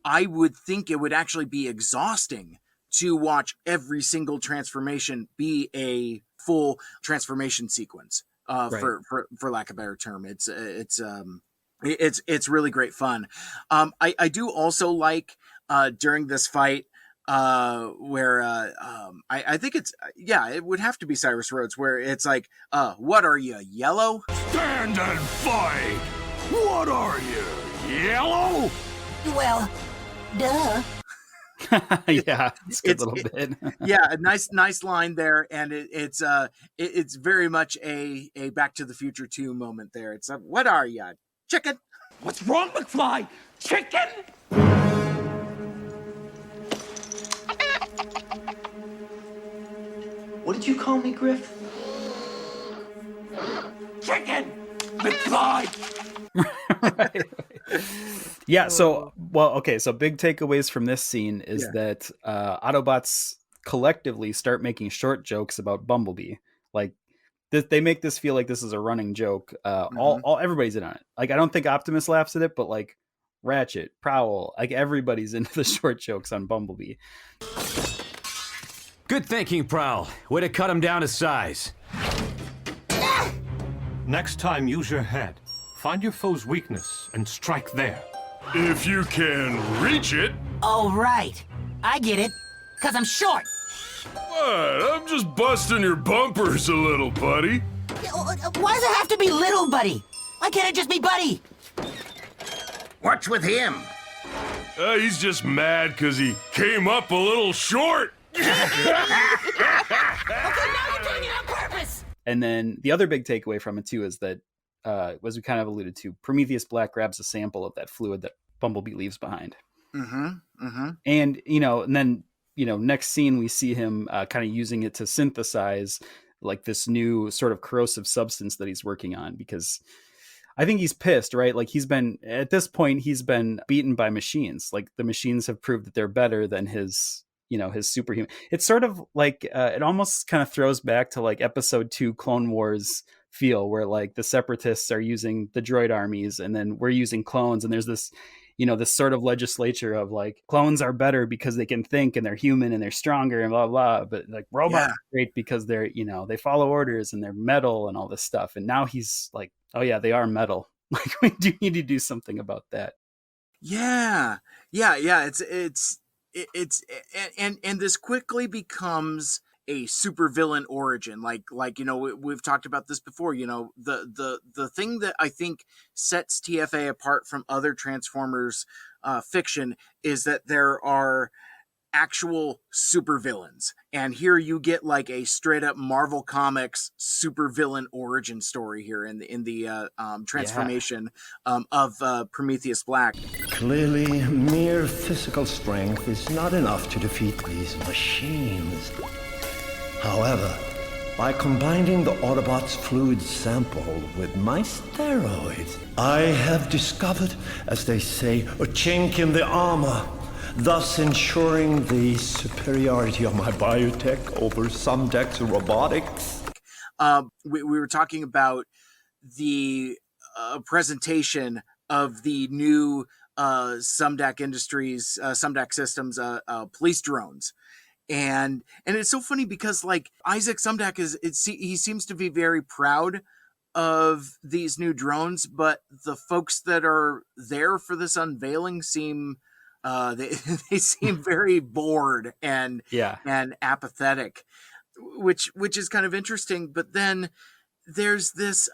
Speaker 1: I would think it would actually be exhausting to watch every single transformation be a full transformation sequence, for lack of a better term. It's really great fun. I do also like during this fight where I think it would have to be Cyrus Rhodes, where it's like, what are you, yellow?
Speaker 5: Stand and fight! What are you, yellow?
Speaker 16: Well, duh.
Speaker 2: Yeah, it's a good little bit.
Speaker 1: Yeah, a nice line there, and it's very much a Back to the Future 2 moment there. It's what are you, chicken?
Speaker 11: What's wrong, McFly? Chicken?
Speaker 13: What did you call me, Griff?
Speaker 11: Chicken! McFly!
Speaker 2: Right. Yeah. So, well, okay. So big takeaways from this scene is that Autobots collectively start making short jokes about Bumblebee. Like they make this feel like this is a running joke. All everybody's in on it. Like, I don't think Optimus laughs at it, but like Ratchet, Prowl, like everybody's into the short jokes on Bumblebee.
Speaker 17: Good thinking, Prowl. Way to cut him down to size.
Speaker 11: Next time, use your head. Find your foe's weakness and strike there.
Speaker 5: If you can reach it.
Speaker 16: Oh, right. I get it. 'Cause I'm short.
Speaker 5: What? I'm just busting your bumpers a little, buddy.
Speaker 16: Why does it have to be little, buddy? Why can't it just be buddy?
Speaker 15: What's with him?
Speaker 5: He's just mad because he came up a little short.
Speaker 16: Okay, now you're doing it on purpose.
Speaker 2: And then the other big takeaway from it too is that, as we kind of alluded to, Prometheus Black grabs a sample of that fluid that Bumblebee leaves behind. And, and then, next scene, we see him kind of using it to synthesize like this new sort of corrosive substance that he's working on, because I think he's pissed, right? Like at this point, he's been beaten by machines. Like the machines have proved that they're better than his superhuman. It's sort of like, it almost kind of throws back to like episode 2 Clone Wars feel, where like the separatists are using the droid armies and then we're using clones. And there's this, this sort of legislature of like clones are better because they can think and they're human and they're stronger and blah, blah, but like robots are great because they're, they follow orders and they're metal and all this stuff. And now he's like, oh yeah, they are metal. Like we do need to do something about that.
Speaker 1: Yeah. It's this quickly becomes a supervillain origin. Like we've talked about this before. The thing that I think sets TFA apart from other Transformers fiction is that there are actual supervillains, and here you get like a straight up Marvel Comics supervillain origin story here in the transformation of Prometheus Black.
Speaker 9: Clearly, mere physical strength is not enough to defeat these machines. However, by combining the Autobot's fluid sample with my steroids, I have discovered, as they say, a chink in the armor, thus ensuring the superiority of my biotech over Sumdeck's robotics.
Speaker 1: We were talking about the presentation of the new Sumdeck Industries, Sumdeck Systems police drones. And it's so funny because like Isaac Sumdeck he seems to be very proud of these new drones, but the folks that are there for this unveiling seem they seem very bored and apathetic, which is kind of interesting. But then there's this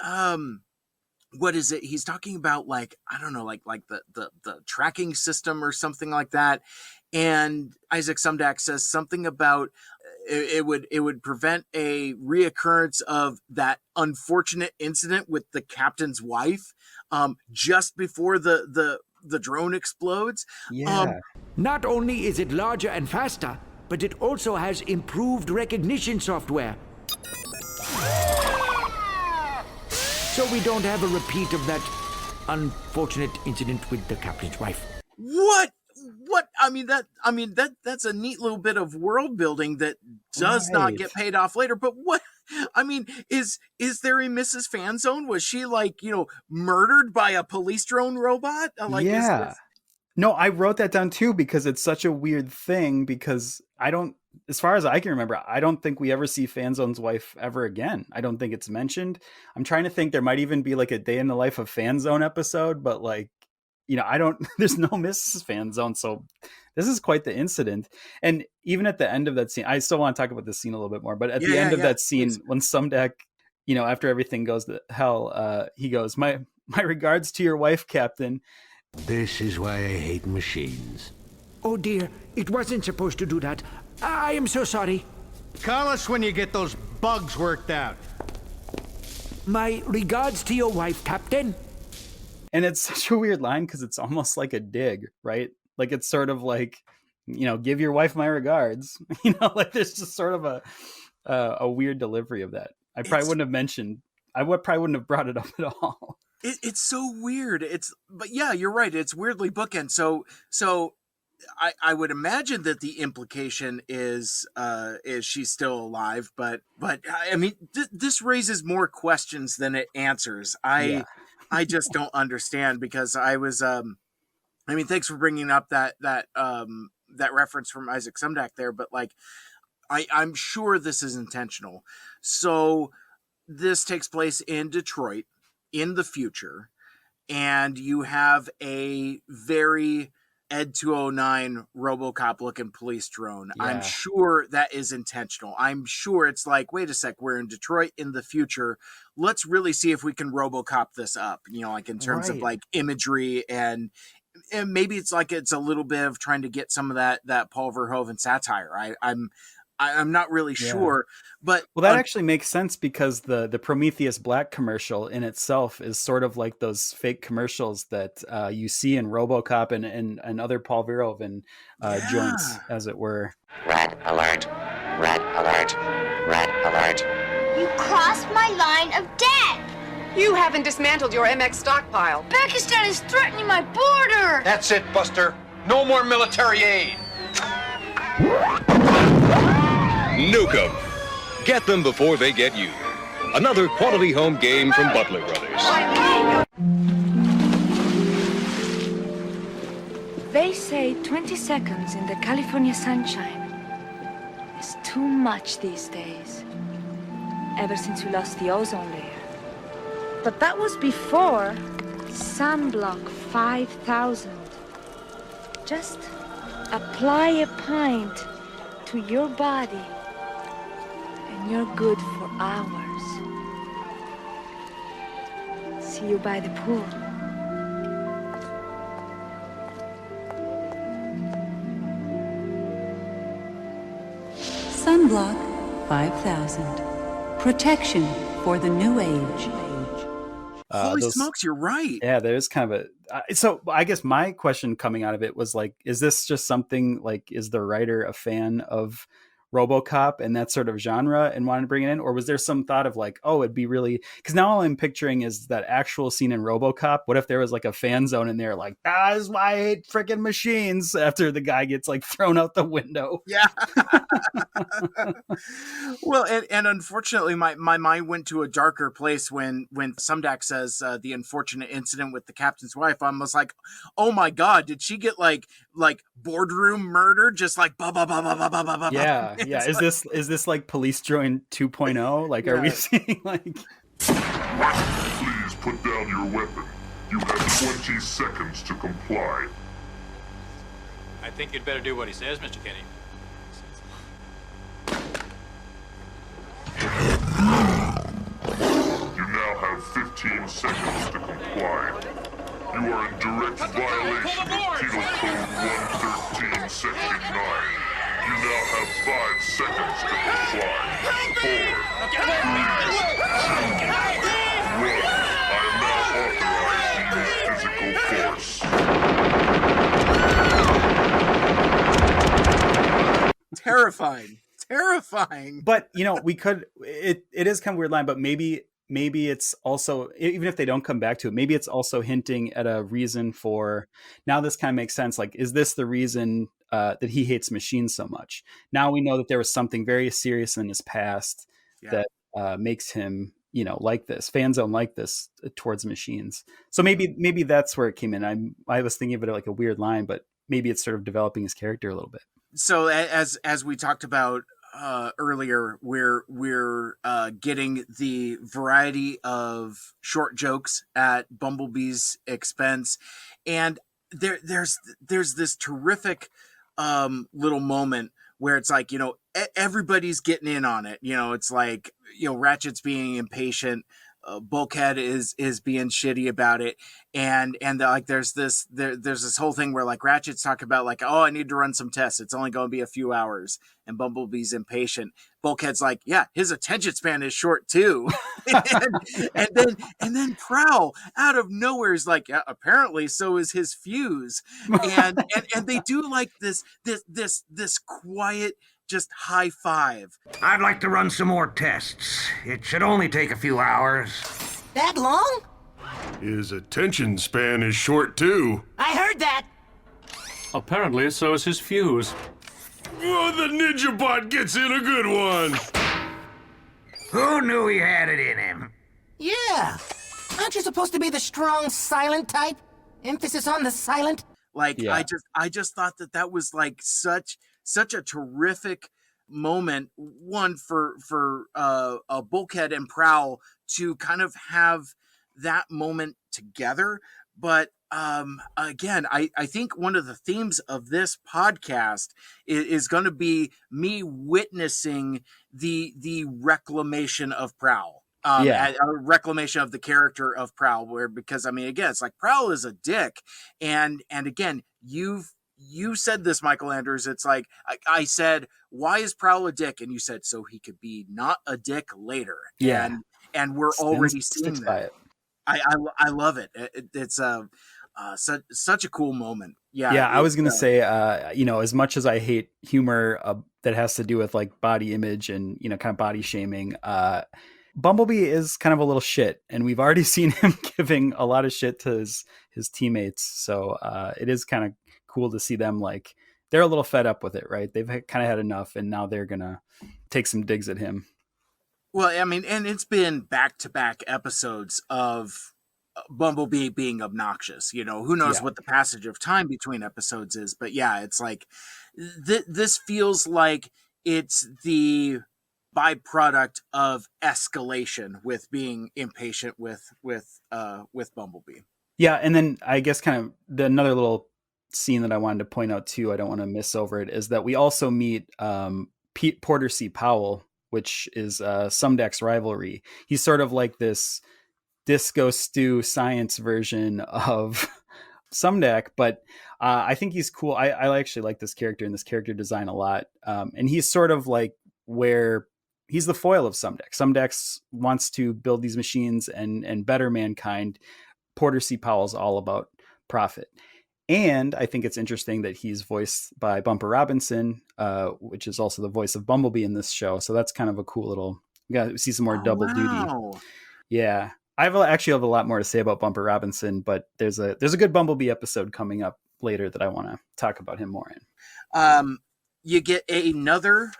Speaker 1: what is it? He's talking about like, I don't know, like the tracking system or something like that. And Isaac Sumdeck says something about it would prevent a reoccurrence of that unfortunate incident with the captain's wife just before the drone explodes.
Speaker 15: Not only is it larger and faster, but it also has improved recognition software. So we don't have a repeat of that unfortunate incident with the captain's wife.
Speaker 1: What? That's a neat little bit of world building that does not get paid off later. But what? I mean, is there a Mrs. Fanzone? Was she like, murdered by a police drone robot?
Speaker 2: No, I wrote that down too because it's such a weird thing, because as far as I can remember, I don't think we ever see Fanzone's wife ever again. I don't think it's mentioned. I'm trying to think, there might even be like a Day in the Life of Fanzone episode, but like, there's no Mrs. Fanzone. So this is quite the incident. And even at the end of that scene, I still want to talk about this scene a little bit more, but at the end of that scene, please. When Sumdeck, after everything goes to hell, he goes, my regards to your wife, Captain.
Speaker 15: This is why I hate machines. Oh dear, it wasn't supposed to do that. I am so sorry.
Speaker 10: Call us when you get those bugs worked out.
Speaker 15: My regards to your wife, Captain.
Speaker 2: And it's such a weird line because it's almost like a dig, right? Like it's sort of like, give your wife my regards. Like there's just sort of a weird delivery of that. I probably wouldn't have brought it up at all.
Speaker 1: It's so weird. But yeah, you're right. It's weirdly bookend. So I would imagine that the implication is she's still alive, but I mean, this raises more questions than it answers. I just don't understand, because I was, I mean, thanks for bringing up that reference from Isaac Sumdack there, but like, I'm sure this is intentional. So this takes place in Detroit in the future, and you have a very Ed 209 RoboCop looking police drone. Yeah. I'm sure that is intentional. I'm sure it's like, wait a sec, we're in Detroit in the future. Let's really see if we can RoboCop this up, you know, like in terms of like imagery, and maybe it's like it's a little bit of trying to get some of that Paul Verhoeven satire. I'm not really sure, but
Speaker 2: that actually makes sense, because the Prometheus Black commercial in itself is sort of like those fake commercials that you see in RoboCop and other Paul Verhoeven joints, as it were.
Speaker 18: Red alert! Red alert! Red alert!
Speaker 19: You crossed my line of death!
Speaker 20: You haven't dismantled your MX stockpile.
Speaker 19: Pakistan is threatening my border!
Speaker 13: That's it, Buster. No more military aid.
Speaker 21: Nuke 'em. Get them before they get you. Another quality home game from Butler Brothers.
Speaker 22: They say 20 seconds in the California sunshine is too much these days. Ever since we lost the ozone layer. But that was before Sunblock 5000. Just apply a pint to your body, and you're good for hours. See you by the pool.
Speaker 23: Sunblock 5000. Protection for the new age.
Speaker 1: Holy smokes, you're right.
Speaker 2: Yeah, there's kind of so I guess my question coming out of it was like, is this just something like, is the writer a fan of RoboCop and that sort of genre and wanted to bring it in? Or was there some thought of like, oh, it'd be really, because now all I'm picturing is that actual scene in RoboCop. What if there was like a fan zone in there, like, this is why I hate freaking machines, after the guy gets like thrown out the window?
Speaker 1: Yeah. Well, and unfortunately my mind went to a darker place when Sumdack says the unfortunate incident with the captain's wife. I was like, oh my God, did she get like boardroom murder? Just like
Speaker 2: yeah. Yeah, is this like Police Drone 2.0? Like, are we seeing like...
Speaker 5: Please put down your weapon. You have 20 seconds to comply.
Speaker 24: I think you'd better do what he says, Mr. Kenny.
Speaker 5: You now have 15 seconds to comply. You are in direct violation of Penal Code 113, Section 9. You now have 5 seconds to comply. 4, 3, 2, 1. I am now authorized to use physical force.
Speaker 1: Terrifying.
Speaker 2: But you know, we could. It is kind of a weird line, but maybe it's also, even if they don't come back to it, maybe it's also hinting at a reason for. Now this kind of makes sense. Like, is this the reason that he hates machines so much? Now we know that there was something very serious in his past that makes him, you know, like this fan zone, like this towards machines. So maybe that's where it came in. I was thinking of it like a weird line, but maybe it's sort of developing his character a little bit.
Speaker 1: So as we talked about earlier, we're getting the variety of short jokes at Bumblebee's expense, and there's this terrific little moment where it's like, you know, everybody's getting in on it. You know, it's like, you know, Ratchet's being impatient, Bulkhead is being shitty about it, and like there's this whole thing where like Ratchet's talking about like, oh, I need to run some tests, it's only going to be a few hours, and Bumblebee's impatient. Bulkhead's like, yeah, his attention span is short too. and then Prowl out of nowhere is like, yeah, apparently so is his fuse. And they do like this quiet, just high five.
Speaker 15: I'd like to run some more tests. It should only take a few hours.
Speaker 16: That long?
Speaker 3: His attention span is short, too.
Speaker 16: I heard that.
Speaker 24: Apparently, so is his fuse.
Speaker 3: Oh, the Ninja Bot gets in a good one.
Speaker 15: Who knew he had it in him?
Speaker 16: Yeah. Aren't you supposed to be the strong, silent type? Emphasis on the silent?
Speaker 1: Like, yeah. I just thought that was like such a terrific moment, one for Bulkhead and Prowl to kind of have that moment together. But again, I think one of the themes of this podcast is going to be me witnessing the reclamation of Prowl. A reclamation of the character of Prowl, because I mean, again, it's like Prowl is a dick, and again, you said this, Michael Anders. It's like I said, why is Prowl a dick? And you said so he could be not a dick later.
Speaker 2: Yeah,
Speaker 1: and we're already seeing that. I love it. It's such a cool moment. Yeah.
Speaker 2: I was gonna say, as much as I hate humor that has to do with like body image and kind of body shaming, Bumblebee is kind of a little shit, and we've already seen him giving a lot of shit to his teammates. So it is kind of cool to see them, like, they're a little fed up with it, right? They've kind of had enough, and now they're gonna take some digs at him.
Speaker 1: Well, I mean, and it's been back-to-back episodes of Bumblebee being obnoxious. Who knows what the passage of time between episodes is, but yeah, it's like this feels like it's the byproduct of escalation with being impatient with Bumblebee.
Speaker 2: Yeah, and then I guess kind of another little scene that I wanted to point out too, I don't want to miss over it, is that we also meet Porter C. Powell, which is Sumdack's rivalry. He's sort of like this disco stew science version of Sumdack, but I think he's cool. I actually like this character and this character design a lot. And he's sort of like where he's the foil of Sumdack. Sumdack wants to build these machines and better mankind. Porter C. Powell's all about profit. And I think it's interesting that he's voiced by Bumper Robinson, which is also the voice of Bumblebee in this show. So that's kind of a cool little, we got to see some more double duty. Yeah. I actually have a lot more to say about Bumper Robinson, but there's a good Bumblebee episode coming up later that I want to talk about him more in.
Speaker 1: You get another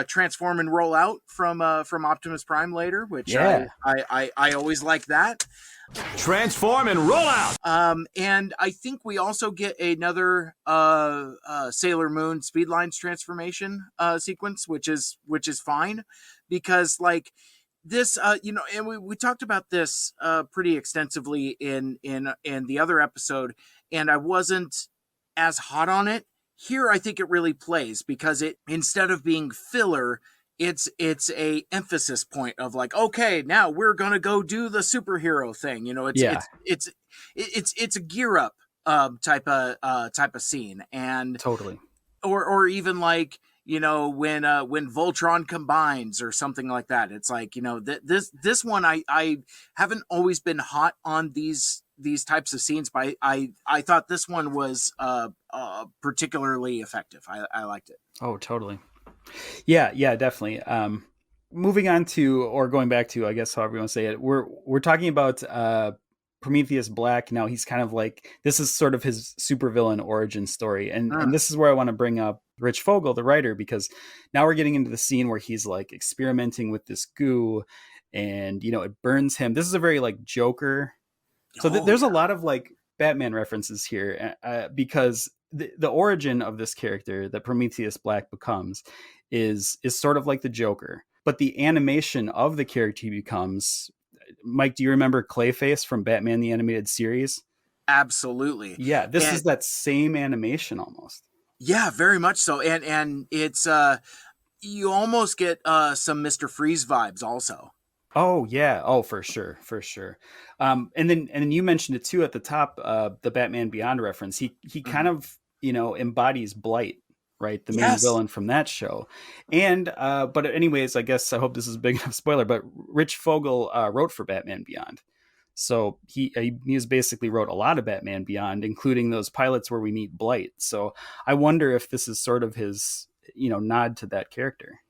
Speaker 1: transform and roll out from Optimus Prime later, which I always like that.
Speaker 17: Transform and roll out.
Speaker 1: And I think we also get another Sailor Moon Speedlines transformation sequence, which is fine, because like this, and we talked about this pretty extensively in the other episode, and I wasn't as hot on it. Here, I think it really plays, because it, instead of being filler, it's a emphasis point of like, okay, now we're gonna go do the superhero thing. It's a gear up type of scene, and
Speaker 2: totally,
Speaker 1: or even like when Voltron combines or something like that. It's like this one I haven't always been hot on these types of scenes, but I thought this one was particularly effective. I liked it.
Speaker 2: Oh, totally. Yeah, definitely. Moving on to, or going back to, I guess however you want to say it, we're talking about Prometheus Black. Now he's kind of like, this is sort of his supervillain origin story, and this is where I want to bring up Rich Fogel, the writer, because now we're getting into the scene where he's like experimenting with this goo, and it burns him. This is a very like Joker. So there's a lot of like Batman references here, because the origin of this character that Prometheus Black becomes is sort of like the Joker, but the animation of the character he becomes. Mike, do you remember Clayface from Batman the Animated Series?
Speaker 1: Absolutely.
Speaker 2: Yeah, this is that same animation almost.
Speaker 1: Yeah, very much so, and it's you almost get some Mr. Freeze vibes also.
Speaker 2: Oh yeah. Oh, for sure. And then you mentioned it too at the top, the Batman Beyond reference. He kind of, embodies Blight, right? The main villain from that show. And, but anyways, I guess, I hope this is a big enough spoiler, but Rich Fogel wrote for Batman Beyond. So he has basically wrote a lot of Batman Beyond, including those pilots where we meet Blight. So I wonder if this is sort of his, nod to that character.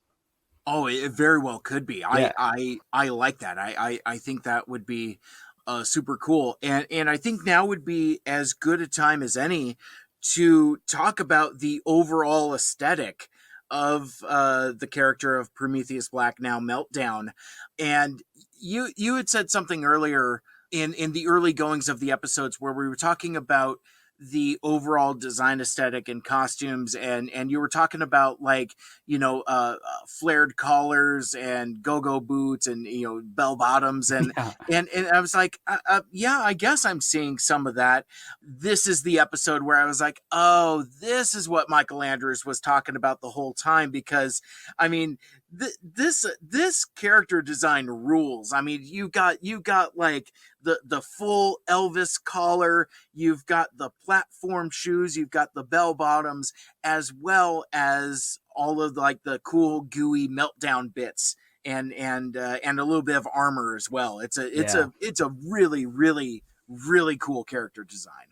Speaker 1: Oh, it very well could be.
Speaker 2: Yeah.
Speaker 1: I like that. I think that would be super cool. And I think now would be as good a time as any to talk about the overall aesthetic of the character of Prometheus Black, now Meltdown. And you had said something earlier in the early goings of the episodes where we were talking about the overall design aesthetic and costumes, and you were talking about like, you know, flared collars and go-go boots and, you know, bell bottoms and I was like, yeah, I guess I'm seeing some of that. This is the episode where I was like, oh, this is what Michael Andrews was talking about the whole time, because I mean, this character design rules. I mean, you got like the full Elvis collar, you've got the platform shoes, you've got the bell bottoms, as well as all of like the cool gooey Meltdown bits and a little bit of armor as well. It's a really, really, really cool character design.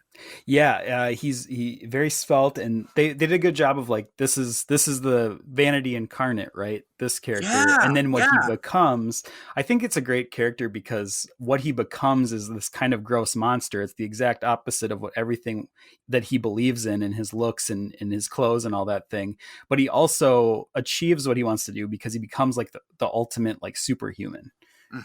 Speaker 2: Yeah, he's very svelte, and they did a good job of like, this is the vanity incarnate, right? This character, and then what he becomes. I think it's a great character because what he becomes is this kind of gross monster. It's the exact opposite of what everything that he believes in his looks and in his clothes and all that thing. But he also achieves what he wants to do because he becomes like the ultimate like superhuman.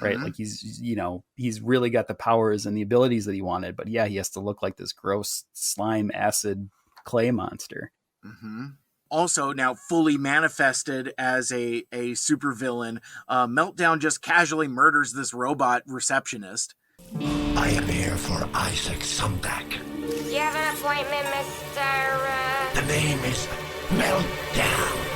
Speaker 2: Right, like he's really got the powers and the abilities that he wanted, but yeah, he has to look like this gross slime acid clay monster.
Speaker 1: Also, now fully manifested as a supervillain, Meltdown just casually murders this robot receptionist.
Speaker 11: I am here for Isaac Sumdac.
Speaker 19: You have an appointment, Mr.
Speaker 11: The name is Meltdown.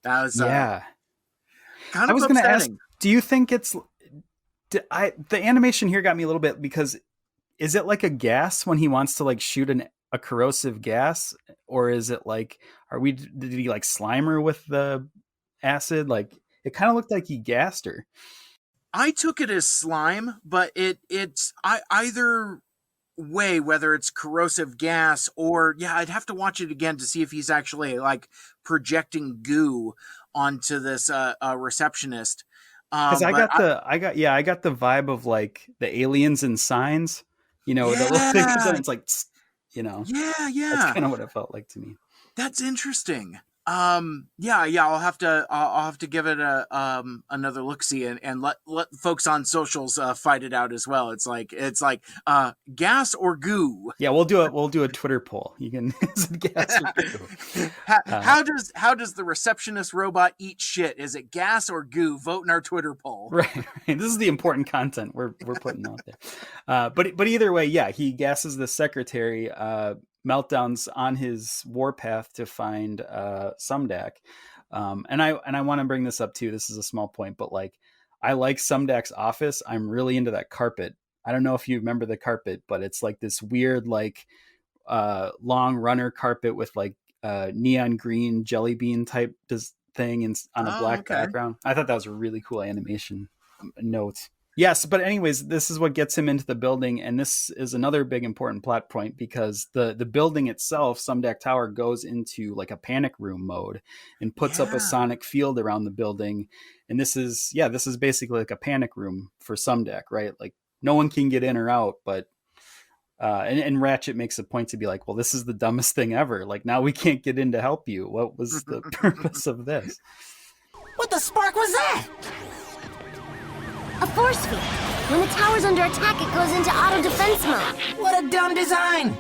Speaker 1: That was
Speaker 2: kind
Speaker 1: of
Speaker 2: I was going to ask,
Speaker 1: upsetting.
Speaker 2: do you think it's the animation here got me a little bit, because is it like a gas when he wants to like shoot a corrosive gas, or is it like, did he like slime her with the acid? Like it kind of looked like he gassed her.
Speaker 1: I took it as slime, but it's either way, whether it's corrosive gas or I'd have to watch it again to see if he's actually like projecting goo onto this receptionist.
Speaker 2: Because I got the vibe of like the aliens and Signs, the little things, and it's like, that's kind of what it felt like to me.
Speaker 1: That's interesting. I'll have to give it another look-see and let folks on socials fight it out as well. It's like gas or goo.
Speaker 2: Yeah, we'll do a Twitter poll. You can gas or goo.
Speaker 1: How does the receptionist robot eat shit? Is it gas or goo? Vote in our Twitter poll.
Speaker 2: Right. This is the important content we're putting out there. But either way, he gasses the secretary. Meltdown's on his warpath to find Sumdac. And I want to bring this up too. This is a small point, but like, I like Sumdac's office. I'm really into that carpet. I don't know if you remember the carpet, but it's like this weird, like long runner carpet with like neon green jelly bean type thing and on a black background. I thought that was a really cool animation note. Yes, but anyways, this is what gets him into the building, and this is another big important plot point because the building itself, Sumdac Tower, goes into like a panic room mode and puts up a sonic field around the building. And this is basically like a panic room for Sumdac, right? Like no one can get in or out, but and Ratchet makes a point to be like, well, this is the dumbest thing ever. Like now we can't get in to help you. What was the purpose of this?
Speaker 16: What the spark was that?
Speaker 19: A force field. When the tower's under attack, it goes into auto defense mode.
Speaker 16: What a dumb design!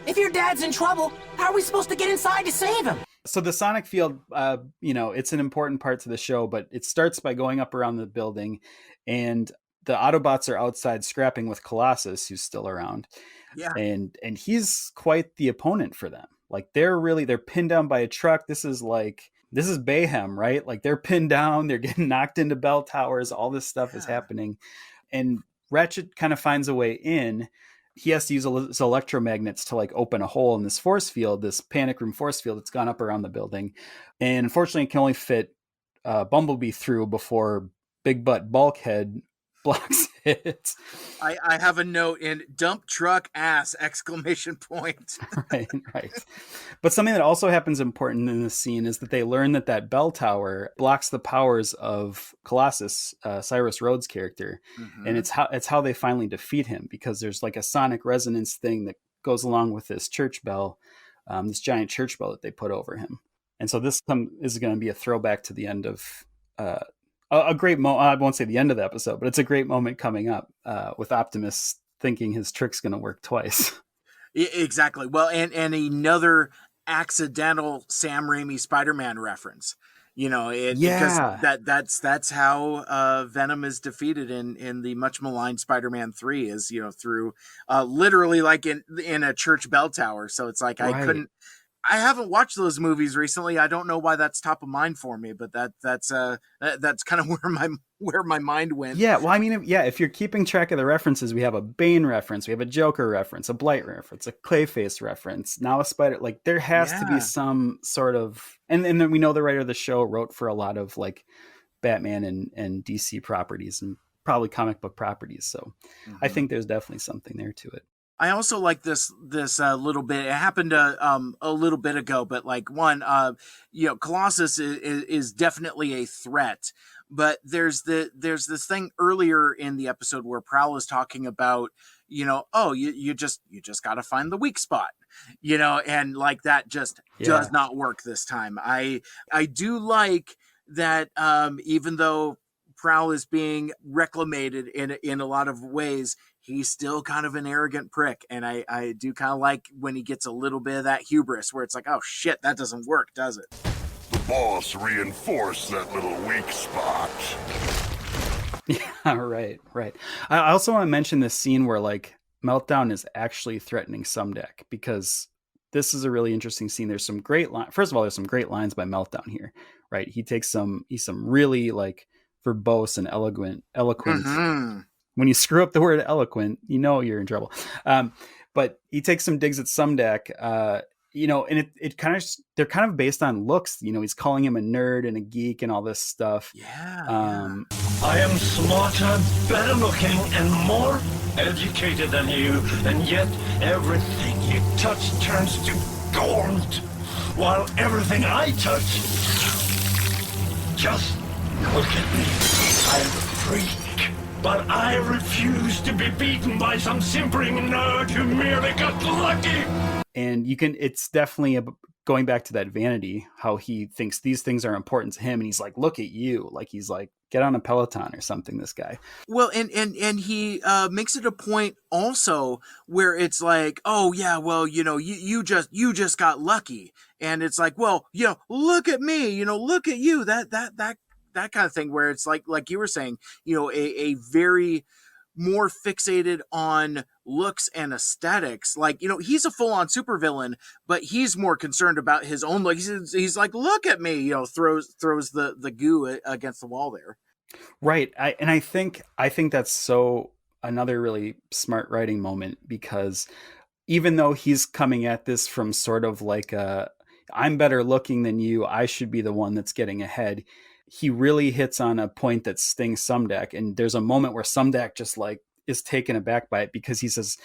Speaker 16: If your dad's in trouble, how are we supposed to get inside to save him?
Speaker 2: So the sonic field, it's an important part to the show, but it starts by going up around the building, and the Autobots are outside scrapping with Colossus, who's still around.
Speaker 1: Yeah.
Speaker 2: And he's quite the opponent for them. Like they're pinned down by a truck. This is Bayhem, right? Like they're pinned down, they're getting knocked into bell towers, all this stuff is happening. And Ratchet kind of finds a way in. He has to use his electromagnets to like open a hole in this force field, this panic room force field that's gone up around the building. And unfortunately it can only fit Bumblebee through before Big Butt Bulkhead blocks it.
Speaker 1: I have a note in dump truck ass !
Speaker 2: Right. But something that also happens important in this scene is that they learn that bell tower blocks the powers of Colossus, Cyrus Rhodes' character.
Speaker 1: Mm-hmm.
Speaker 2: And it's how they finally defeat him, because there's like a sonic resonance thing that goes along with this church bell, this giant church bell that they put over him. And so this is going to be a throwback to the end of a great moment. I won't say the end of the episode, but it's a great moment coming up with Optimus thinking his trick's going to work twice.
Speaker 1: Exactly. Well, and another accidental Sam Raimi Spider-Man reference. Because that's how Venom is defeated in the much maligned Spider-Man 3 is, through literally like in a church bell tower. So it's like
Speaker 2: right.
Speaker 1: I haven't watched those movies recently. I don't know why that's top of mind for me, but that's kind of where my mind went.
Speaker 2: Yeah, well, I mean, if you're keeping track of the references, we have a Bane reference, we have a Joker reference, a Blight reference, a Clayface reference, now a Spider. Like there has to be some sort of, and then we know the writer of the show wrote for a lot of like Batman and DC properties and probably comic book properties. So I think there's definitely something there to it.
Speaker 1: I also like this little bit. It happened a little bit ago, but like Colossus is definitely a threat. But there's this thing earlier in the episode where Prowl is talking about, you just got to find the weak spot, and like that just does not work this time. I do like that, even though Prowl is being reclamated in a lot of ways, he's still kind of an arrogant prick. And I do kind of like when he gets a little bit of that hubris where it's like, oh shit, that doesn't work, does it?
Speaker 5: The boss reinforced that little weak spot.
Speaker 2: Yeah, right. I also want to mention this scene where like Meltdown is actually threatening Sumdac, because this is a really interesting scene. There's some great First of all, there's some great lines by Meltdown here, right? He's some really like verbose and eloquent.
Speaker 1: Mm-hmm.
Speaker 2: When you screw up the word eloquent, you're in trouble. But he takes some digs at Sumdac, and it kind of, they're kind of based on looks. He's calling him a nerd and a geek and all this stuff.
Speaker 1: Yeah.
Speaker 7: I am smarter, better looking, and more educated than you, and yet everything you touch turns to gold, while everything I touch, just look at me. I'm a freak, but I refuse to be beaten by some simpering nerd who merely got lucky.
Speaker 2: And it's definitely going back to that vanity, how he thinks these things are important to him. And he's like, look at you. Like, he's like, get on a Peloton or something, this guy.
Speaker 1: Well, and he makes it a point also where it's like, oh yeah, well, you just got lucky. And it's like, well, look at me, look at you, that kind of thing, where it's like you were saying, a very more fixated on looks and aesthetics. Like, he's a full-on supervillain, but he's more concerned about his own look. He's like, look at me, throws the goo against the wall there.
Speaker 2: Right. I think that's so another really smart writing moment, because even though he's coming at this from sort of like I'm better looking than you, I should be the one that's getting ahead, he really hits on a point that stings Sumdac. And there's a moment where Sumdac just like is taken aback by it, because he says,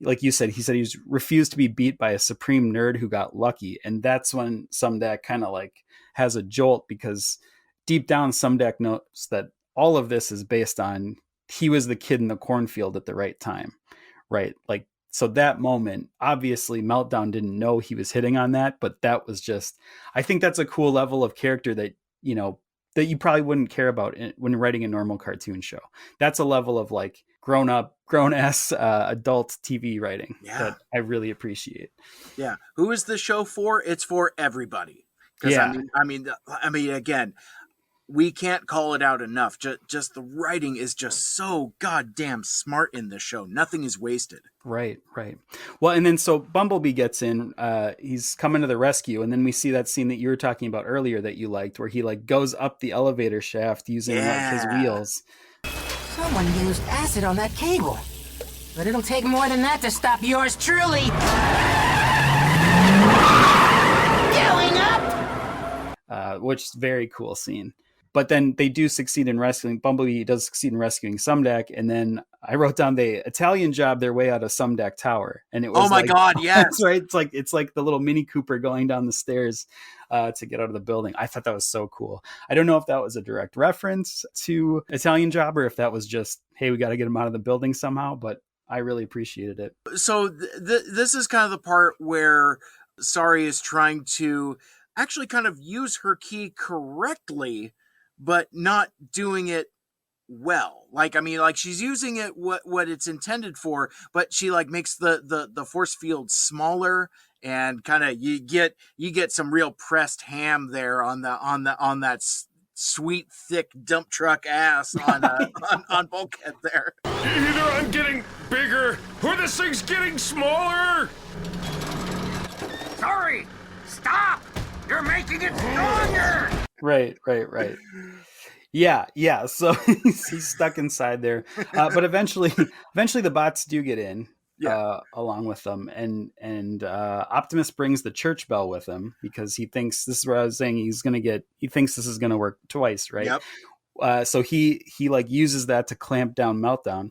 Speaker 2: like you said, he's refused to be beat by a supreme nerd who got lucky. And that's when Sumdac kind of like has a jolt, because deep down Sumdac knows that all of this is based on he was the kid in the cornfield at the right time, right? Like, so that moment, obviously Meltdown didn't know he was hitting on that, but that was just, I think that's a cool level of character that, that you probably wouldn't care about when writing a normal cartoon show. That's a level of like grown-ass adult TV writing that I really appreciate.
Speaker 1: Yeah. Who is the show for? It's for everybody.
Speaker 2: Yeah.
Speaker 1: I mean, again, we can't call it out enough. Just the writing is just so goddamn smart in this show. Nothing is wasted.
Speaker 2: Right. Well, and then so Bumblebee gets in, he's coming to the rescue. And then we see that scene that you were talking about earlier that you liked, where he like goes up the elevator shaft using like his wheels.
Speaker 16: Someone used acid on that cable, but it'll take more than that to stop yours truly going up.
Speaker 2: Which is a very cool scene. But then they do succeed in rescuing, Bumblebee does succeed in rescuing Sumdac, and then I wrote down they Italian job their way out of Sumdac Tower. And it was
Speaker 1: oh my God, yes.
Speaker 2: That's right. It's like the little Mini Cooper going down the stairs to get out of the building. I thought that was so cool. I don't know if that was a direct reference to Italian Job or if that was just, hey, we got to get him out of the building somehow, but I really appreciated it.
Speaker 1: So this is kind of the part where Sari is trying to actually kind of use her key correctly, but not doing it well. Like, I mean, like she's using it what it's intended for, but she like makes the force field smaller, and kind of you get some real pressed ham there on that sweet thick dump truck ass on Bulkhead there.
Speaker 3: Either I'm getting bigger or this thing's getting smaller.
Speaker 15: Sorry, stop! You're making it stronger!
Speaker 2: Right. Yeah. So he's stuck inside there. But eventually the bots do get in along with them. And Optimus brings the church bell with him because he thinks, this is what I was saying, he thinks this is going to work twice, right?
Speaker 1: Yep.
Speaker 2: So he like uses that to clamp down Meltdown.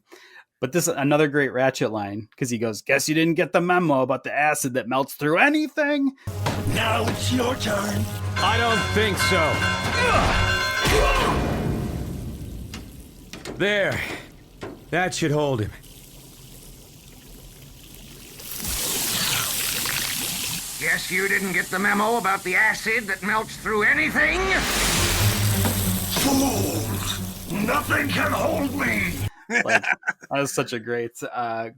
Speaker 2: But this is another great Ratchet line, because he goes, guess you didn't get the memo about the acid that melts through anything.
Speaker 11: Now it's your turn.
Speaker 17: I don't think so. There. That should hold him.
Speaker 15: Guess you didn't get the memo about the acid that melts through anything?
Speaker 11: Fools! Nothing can hold me!
Speaker 2: Like, that was such a great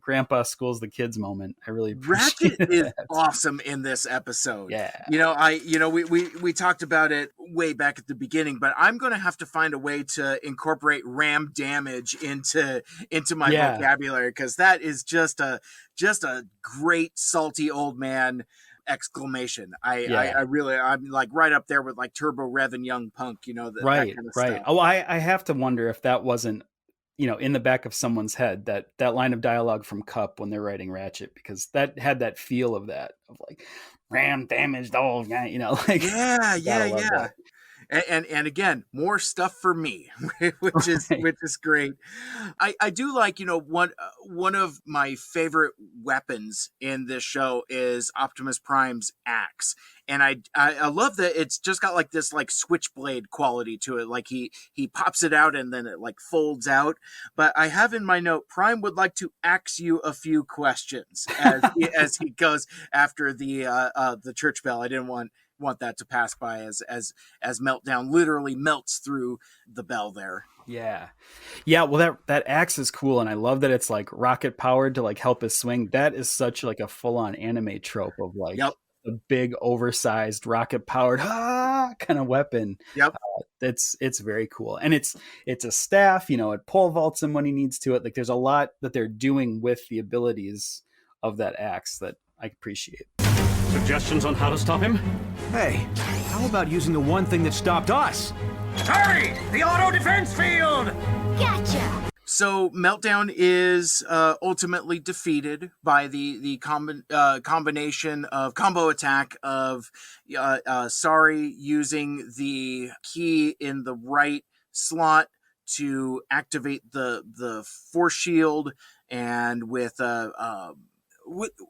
Speaker 2: Grandpa schools the kids moment. I really appreciate
Speaker 1: Ratchet is awesome in this episode.
Speaker 2: Yeah.
Speaker 1: We talked about it way back at the beginning, but I'm going to have to find a way to incorporate ram damage into my vocabulary, because that is just a great salty old man exclamation. I'm like right up there with like Turbo Rev and Young Punk, that kind of stuff.
Speaker 2: Oh, I have to wonder if that wasn't, in the back of someone's head, that line of dialogue from Cup when they're writing Ratchet, because that had that feel of like ram damaged old guy, like
Speaker 1: yeah. And again, more stuff for me, which is great. I do like, one of my favorite weapons in this show is Optimus Prime's axe. And I love that it's just got like this like switchblade quality to it. Like he pops it out and then it like folds out. But I have in my note, Prime would like to ask you a few questions as he goes after the church bell. I didn't want that to pass by as Meltdown literally melts through the bell there.
Speaker 2: Yeah. Well, that axe is cool, and I love that it's like rocket powered to like help his swing. That is such like a full on anime trope of like a big oversized rocket powered kind of weapon.
Speaker 1: Yep.
Speaker 2: It's very cool, and it's a staff. It pole vaults him when he needs to. It like there's a lot that they're doing with the abilities of that axe that I appreciate.
Speaker 17: Suggestions on how to stop him? Hey, how about using the one thing that stopped us?
Speaker 15: Sorry, the auto defense field!
Speaker 19: Gotcha!
Speaker 1: So Meltdown is ultimately defeated by the combination of combo attack of Sari using the key in the right slot to activate the force shield, and with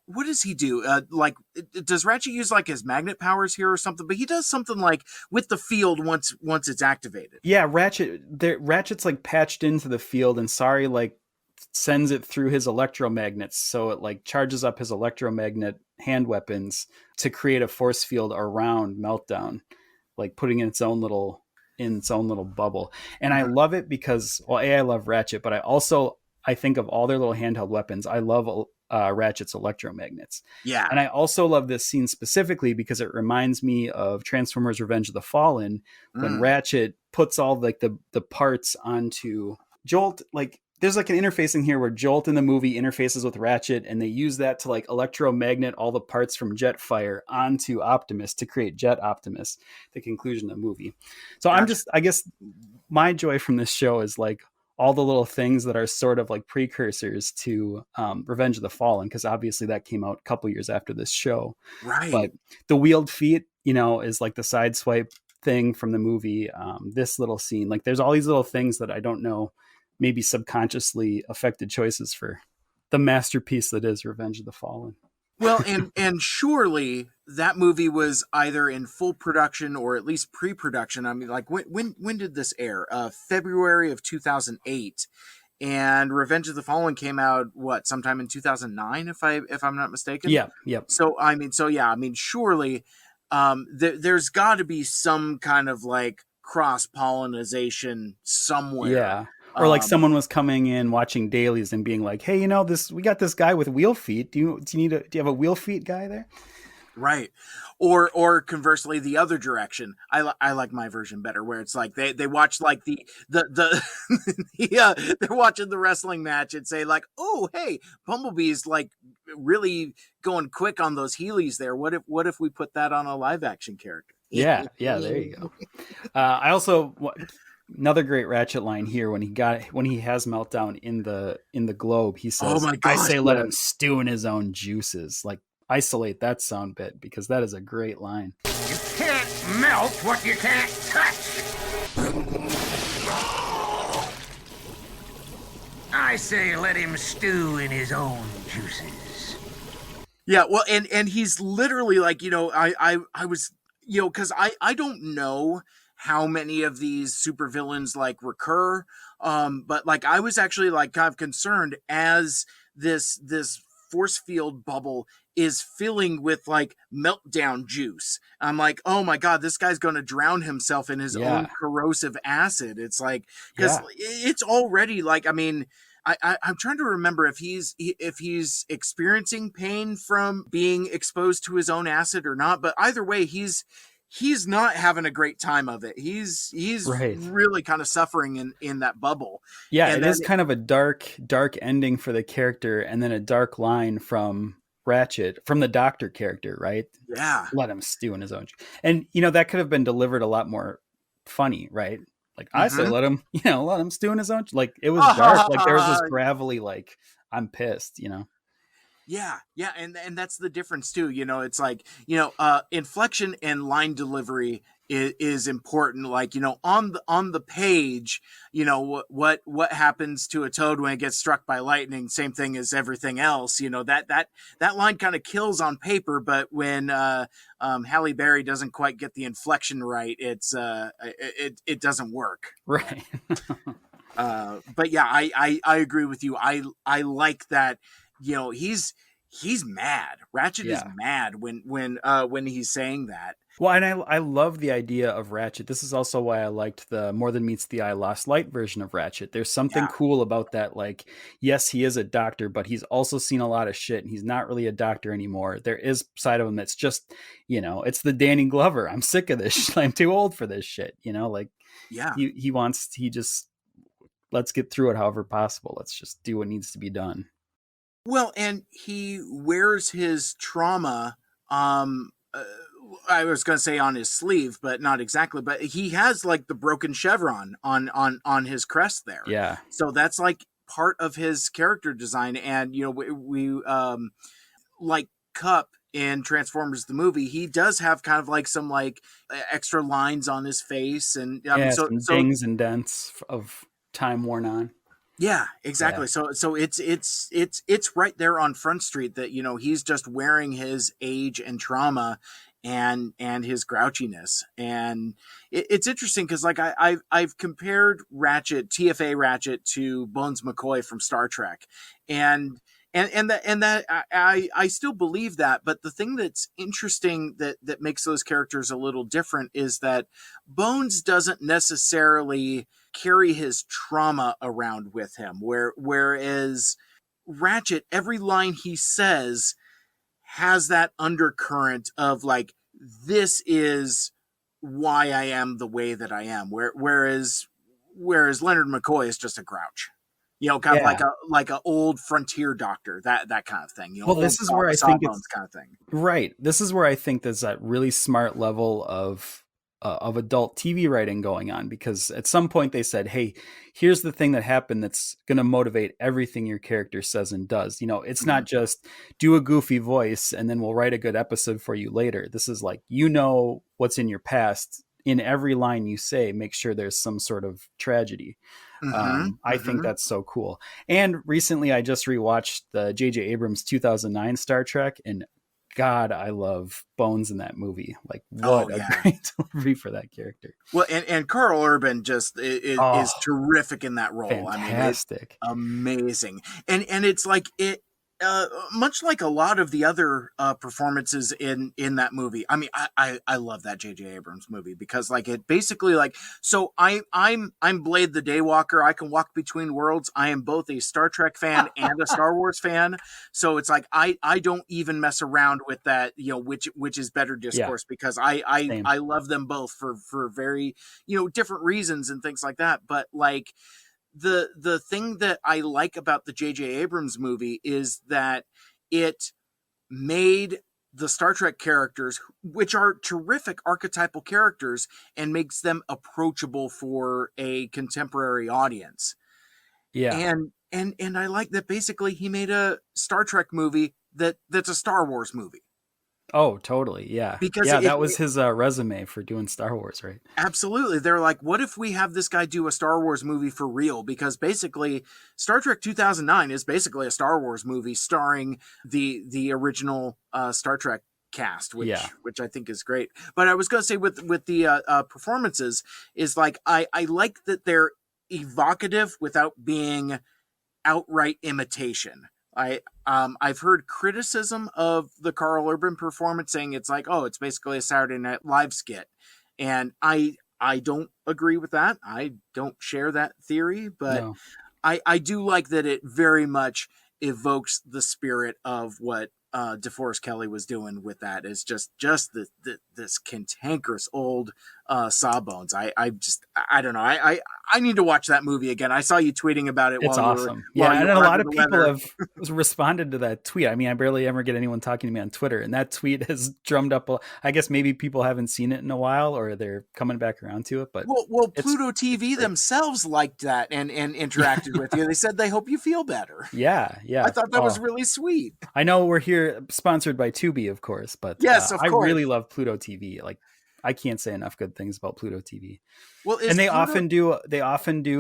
Speaker 1: what does he do? Does Ratchet use like his magnet powers here or something? But he does something like with the field once it's activated.
Speaker 2: Yeah, Ratchet's like patched into the field, and Sari like sends it through his electromagnets, so it like charges up his electromagnet hand weapons to create a force field around Meltdown, like putting in its own little bubble. And I love it because, well, I love Ratchet, but I think of all their little handheld weapons, I love Ratchet's electromagnets.
Speaker 1: Yeah.
Speaker 2: And I also love this scene specifically because it reminds me of Transformers Revenge of the Fallen, when Ratchet puts all like the parts onto Jolt. Like there's like an interface in here where Jolt in the movie interfaces with Ratchet, and they use that to like electromagnet all the parts from Jetfire onto Optimus to create Jet Optimus, the conclusion of the movie. So gotcha. I guess my joy from this show is like all the little things that are sort of like precursors to Revenge of the Fallen, because obviously that came out a couple years after this show.
Speaker 1: Right.
Speaker 2: But the wheeled feet, is like the side swipe thing from the movie, this little scene, like there's all these little things that I don't know, maybe subconsciously affected choices for the masterpiece that is Revenge of the Fallen.
Speaker 1: Well, and surely that movie was either in full production or at least pre-production. I mean, like when did this air? February of 2008, and Revenge of the Fallen came out sometime in 2009, if I'm not mistaken.
Speaker 2: Yeah, yep.
Speaker 1: So surely there's got to be some kind of like cross-pollination somewhere.
Speaker 2: Yeah. Or like someone was coming in watching dailies and being like, "Hey, we got this guy with wheel feet. Do you have a wheel feet guy there?"
Speaker 1: Right. Or conversely, the other direction. I like my version better, where it's like they watch like the yeah, they're watching the wrestling match and say like, "Oh, hey, Bumblebee's like really going quick on those Heelys there. What if we put that on a live action character?"
Speaker 2: Yeah, there you go. I also another great Ratchet line here when he has Meltdown in the globe. He says,
Speaker 1: "Oh my gosh,
Speaker 2: I say let him stew in his own juices." Like, isolate that sound bit because that is a great line.
Speaker 15: You can't melt what you can't touch. I say let him stew in his own juices.
Speaker 1: Yeah, well, and he's literally like, I was, because I don't know how many of these supervillains like recur, but like I was actually like kind of concerned as this force field bubble is filling with like Meltdown juice. I'm like, oh my God, this guy's going to drown himself in his own corrosive acid. It's like, because it's already like, I mean, I'm trying to remember if he's experiencing pain from being exposed to his own acid or not, but either way, he's not having a great time of it. He's really kind of suffering in that bubble.
Speaker 2: Yeah, and it is kind of a dark ending for the character, and then a dark line from Ratchet, from the Doctor character, right?
Speaker 1: Yeah.
Speaker 2: Let him stew in his own. And, that could have been delivered a lot more funny, right? Like, I say let him stew in his own. Like, it was dark. Like, there was this gravelly, like, I'm pissed,
Speaker 1: Yeah, and that's the difference too. It's like, inflection and line delivery is important. Like, on the page, what happens to a toad when it gets struck by lightning, same thing as everything else. That line kind of kills on paper, but when Halle Berry doesn't quite get the inflection right, it doesn't work.
Speaker 2: Right.
Speaker 1: But yeah, I agree with you. I like that. He's mad. Ratchet is mad when he's saying that.
Speaker 2: Well, and I love the idea of Ratchet. This is also why I liked the More Than Meets the Eye Lost Light version of Ratchet. There's something cool about that. Like, yes, he is a doctor, but he's also seen a lot of shit, and he's not really a doctor anymore. There is side of him that's just, it's the Danny Glover. I'm sick of this. I'm too old for this shit. He just let's get through it however possible. Let's just do what needs to be done.
Speaker 1: Well, and he wears his trauma, I was going to say on his sleeve, but not exactly. But he has like the broken chevron on his crest there.
Speaker 2: Yeah.
Speaker 1: So that's like part of his character design. And, we like Cup in Transformers the movie, he does have kind of like some like extra lines on his face. And
Speaker 2: some dings and dents of time worn on.
Speaker 1: Yeah, exactly. Yeah. So it's right there on Front Street that, he's just wearing his age and trauma and his grouchiness. And it's interesting because like I've compared TFA Ratchet to Bones McCoy from Star Trek. And that I still believe that, but the thing that's interesting that makes those characters a little different is that Bones doesn't necessarily carry his trauma around with him, whereas Ratchet, every line he says has that undercurrent of like, this is why I am the way that I am, whereas Leonard McCoy is just a grouch. Kind of like a old frontier doctor, that kind of thing.
Speaker 2: Well, this is where I think it's
Speaker 1: kind of thing.
Speaker 2: Right. This is where I think there's that really smart level of adult TV writing going on, because at some point they said, hey, here's the thing that happened that's going to motivate everything your character says and does. It's not just do a goofy voice and then we'll write a good episode for you later. This is like, what's in your past in every line you say, make sure there's some sort of tragedy. I think that's so cool. And recently I just rewatched the J.J. Abrams 2009 Star Trek, and God, I love Bones in that movie. Like, what a great delivery for that character.
Speaker 1: Well, and Carl Urban just is terrific in that role.
Speaker 2: Fantastic.
Speaker 1: I mean, it's amazing. And it's like much like a lot of the other performances in that movie. I mean, I love that J.J. Abrams movie because like it basically like, so I'm Blade the Daywalker. I can walk between worlds. I am both a Star Trek fan and a Star Wars fan. So it's like I don't even mess around with that, you know, which is better discourse because I love them both for very, you know, different reasons and things like that. But like the thing that I like about the J.J. Abrams movie is that it made the Star Trek characters, which are terrific archetypal characters, and makes them approachable for a contemporary audience.
Speaker 2: Yeah.
Speaker 1: And I like that basically he made a Star Trek movie that's a Star Wars movie.
Speaker 2: Oh, totally. Yeah.
Speaker 1: Because
Speaker 2: that was his resume for doing Star Wars, right?
Speaker 1: Absolutely. They're like, what if we have this guy do a Star Wars movie for real? Because basically Star Trek 2009 is basically a Star Wars movie starring the original Star Trek cast, which I think is great. But I was going to say with the performances is like, I like that they're evocative without being outright imitation. I've heard criticism of the Carl Urban performance saying it's like, oh, it's basically a Saturday Night Live skit. And I don't agree with that. I don't share that theory, but no. I do like that it very much evokes the spirit of what DeForest Kelley was doing with that. Is just this cantankerous old Sawbones. I don't know. I need to watch that movie again. I saw you tweeting about it.
Speaker 2: It's awesome. And a lot of people have responded to that tweet. I mean, I barely ever get anyone talking to me on Twitter, and that tweet has drummed up. I guess maybe people haven't seen it in a while, or they're coming back around to it. But
Speaker 1: well, Pluto TV themselves liked that and interacted with you. They said they hope you feel better.
Speaker 2: Yeah.
Speaker 1: I thought that was really sweet.
Speaker 2: I know we're here sponsored by Tubi, of course, but
Speaker 1: yes, of course.
Speaker 2: I really love Pluto TV. Like, I can't say enough good things about Pluto TV.
Speaker 1: Well,
Speaker 2: and they often do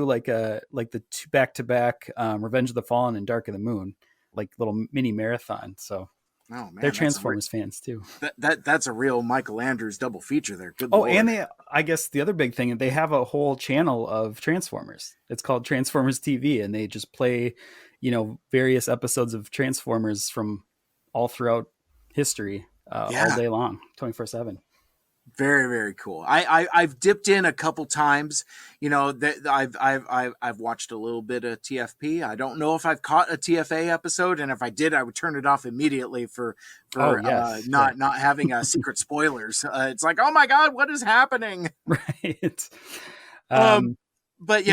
Speaker 2: like the two back-to-back Revenge of the Fallen and Dark of the Moon, like little mini marathon. So they're Transformers fans too.
Speaker 1: That's a real Michael Andrews double feature there. Good
Speaker 2: Lord. And I guess the other big thing, they have a whole channel of Transformers. It's called Transformers TV, and they just play, you know, various episodes of Transformers from all throughout history all day long, 24/7.
Speaker 1: Very, very cool. I've dipped in a couple times, you know, that I've watched a little bit of TFP. I don't know if I've caught a TFA episode, and if I did, I would turn it off immediately for not having secret spoilers. It's like, oh my God, what is happening?
Speaker 2: Right.
Speaker 1: But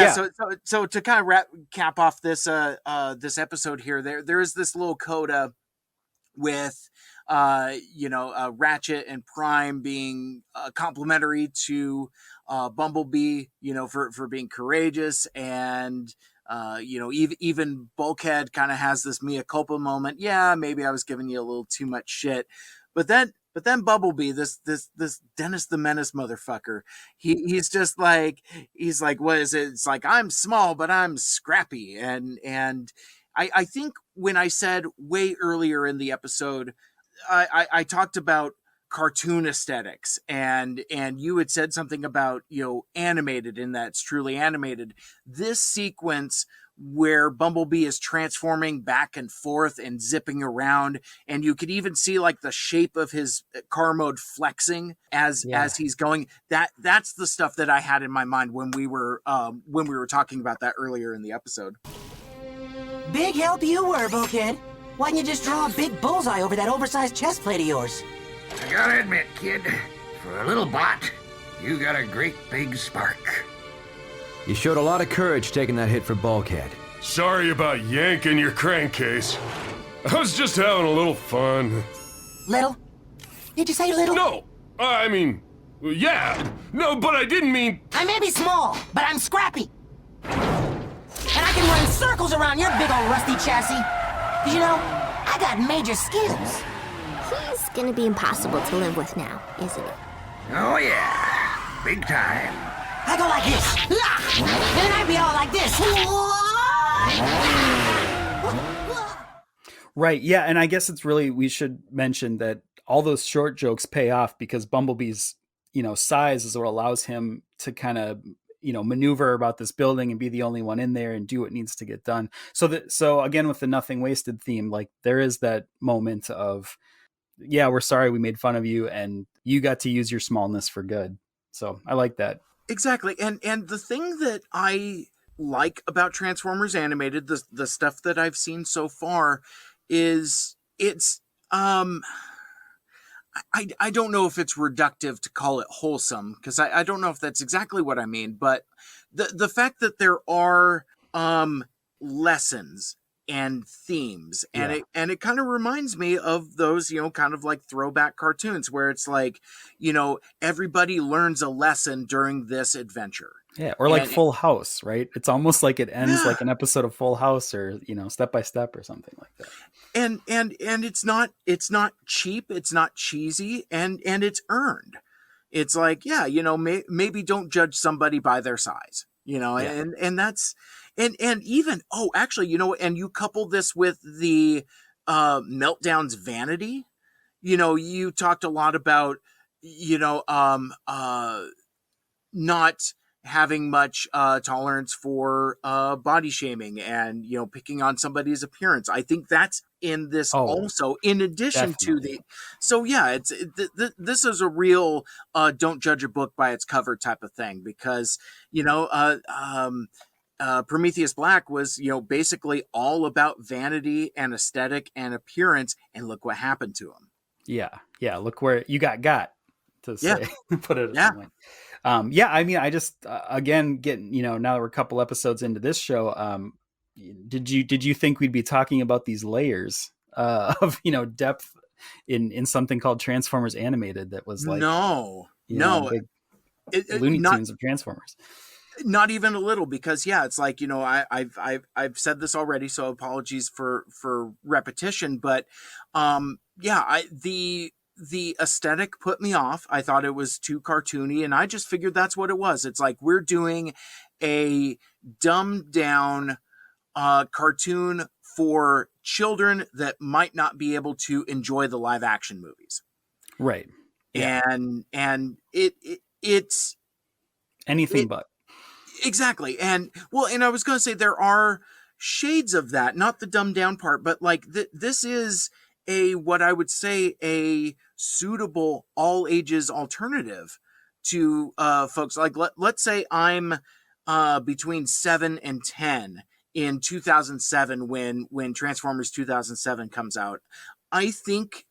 Speaker 1: so to kind of cap off this this episode here, there is this little coda with Ratchet and Prime being complimentary to Bumblebee, you know, for being courageous, and even Bulkhead kind of has this mea culpa moment. Yeah, maybe I was giving you a little too much shit, but then Bumblebee, this Dennis the Menace motherfucker, he's like, what is it? It's like, I'm small, but I'm scrappy, and I think when I said way earlier in the episode, I talked about cartoon aesthetics, and you had said something about, you know, animated, and that's truly animated. This sequence where Bumblebee is transforming back and forth and zipping around, and you could even see like the shape of his car mode flexing as he's going. That's the stuff that I had in my mind when we were talking about that earlier in the episode.
Speaker 16: Big help you were, Bulkhead. Why didn't you just draw a big bullseye over that oversized chest plate of yours?
Speaker 15: I gotta admit, kid, for a little bot, you got a great big spark.
Speaker 17: You showed a lot of courage taking that hit for Bulkhead.
Speaker 3: Sorry about yanking your crankcase. I was just having a little fun.
Speaker 16: Little? Did you say little?
Speaker 3: No, I mean, yeah. No, but I didn't mean...
Speaker 16: I may be small, but I'm scrappy. And I can run circles around your big old rusty chassis. You know, I got major skills.
Speaker 19: He's gonna be impossible to live with now, isn't he?
Speaker 15: Oh, yeah. Big time.
Speaker 16: I go like this. And then I'd be all like this.
Speaker 2: Right. Yeah. And I guess it's really, we should mention that all those short jokes pay off because Bumblebee's, size is what allows him to kind of, maneuver about this building and be the only one in there and do what needs to get done. So again, with the nothing wasted theme, like there is that moment of, yeah, we're sorry we made fun of you and you got to use your smallness for good. So I like that.
Speaker 1: Exactly. And the thing that I like about Transformers Animated, the stuff that I've seen so far, is it's I don't know if it's reductive to call it wholesome, because I don't know if that's exactly what I mean, but the fact that there are lessons and themes, and it kind of reminds me of those, kind of like throwback cartoons where it's like, everybody learns a lesson during this adventure.
Speaker 2: Yeah, or like Full House, right? It's almost like it ends like an episode of Full House, or Step by Step or something like that.
Speaker 1: And it's not cheap, it's not cheesy, and it's earned. It's like, maybe don't judge somebody by their size, and that's and even actually, and you couple this with the Meltdown's vanity. You talked a lot about not having much tolerance for body shaming and picking on somebody's appearance. I think that's in this also, in addition
Speaker 2: definitely.
Speaker 1: to this is a real don't judge a book by its cover type of thing, because Prometheus Black was basically all about vanity and aesthetic and appearance, and look what happened to him.
Speaker 2: Yeah, look where you got to say. Put it that way. I mean, I just again getting now that we're a couple episodes into this show, did you think we'd be talking about these layers of depth in something called Transformers Animated that was like Looney Tunes of Transformers?
Speaker 1: Not even a little, because it's like I've said this already, so apologies for repetition, but the aesthetic put me off. I thought it was too cartoony, and I just figured that's what it was. It's like we're doing a dumbed down cartoon for children that might not be able to enjoy the live action movies.
Speaker 2: Right. Yeah.
Speaker 1: And it's
Speaker 2: anything but.
Speaker 1: Exactly. And I was going to say there are shades of that, not the dumbed down part, but like this is what I would say a suitable all ages alternative to folks. Like let's say I'm between 7 and 10 in 2007 when Transformers 2007 comes out. I think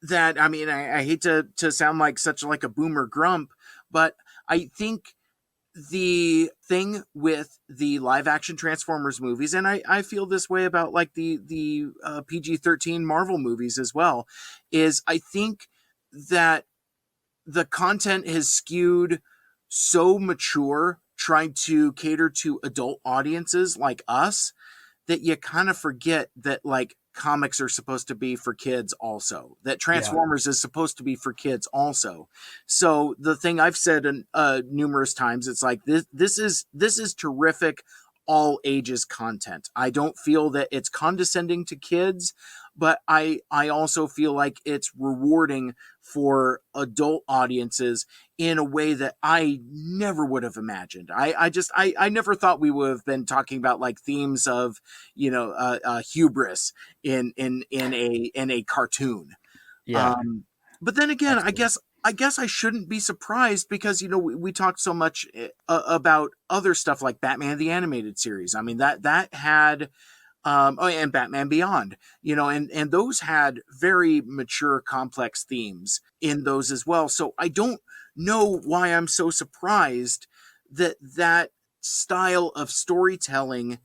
Speaker 1: that, I mean, I hate to sound like such like a boomer grump, but I think the thing with the live action Transformers movies, and I feel this way about like the PG-13 Marvel movies as well, is I think that the content has skewed so mature, trying to cater to adult audiences like us, that you kind of forget that like comics are supposed to be for kids also, that Transformers is supposed to be for kids also. So the thing I've said numerous times, it's like this is terrific all ages content. I don't feel that it's condescending to kids, but I also feel like it's rewarding for adult audiences in a way that I never would have imagined. I never thought we would have been talking about like themes of hubris in a cartoon. But then again, absolutely. I guess I shouldn't be surprised, because we talked so much about other stuff like Batman the Animated Series. I mean that had and Batman Beyond, and those had very mature, complex themes in those as well. So I don't know why I'm so surprised that style of storytelling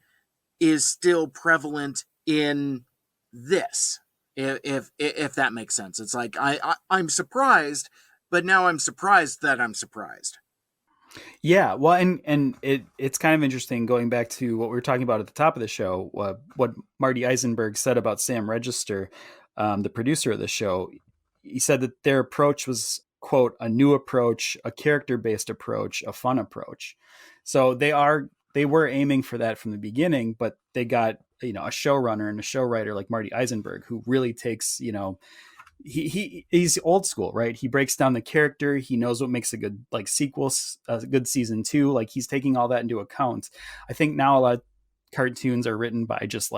Speaker 1: is still prevalent in this. If that makes sense. It's like I'm surprised, but now I'm surprised that I'm surprised.
Speaker 2: Yeah, well, and it's kind of interesting going back to what we were talking about at the top of the show, what Marty Eisenberg said about Sam Register, the producer of the show. He said that their approach was quote, a new approach, a character-based approach, a fun approach. So they were aiming for that from the beginning, but they got, a showrunner and a show writer like Marty Eisenberg, who really takes, he's old school, right? He breaks down the character. He knows what makes a good sequel, a good season 2. Like, he's taking all that into account. I think now a lot of cartoons are written by just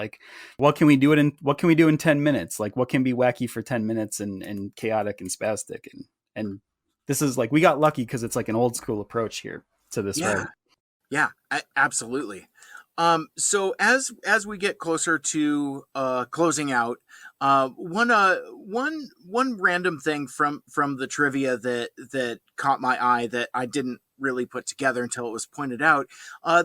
Speaker 2: what can we do in 10 minutes? Like, what can be wacky for 10 minutes and chaotic and spastic. And this is we got lucky because it's an old school approach here to this.
Speaker 1: Yeah.
Speaker 2: Right?
Speaker 1: Yeah, absolutely. So as we get closer to closing out, one random thing from the trivia that caught my eye that I didn't really put together until it was pointed out.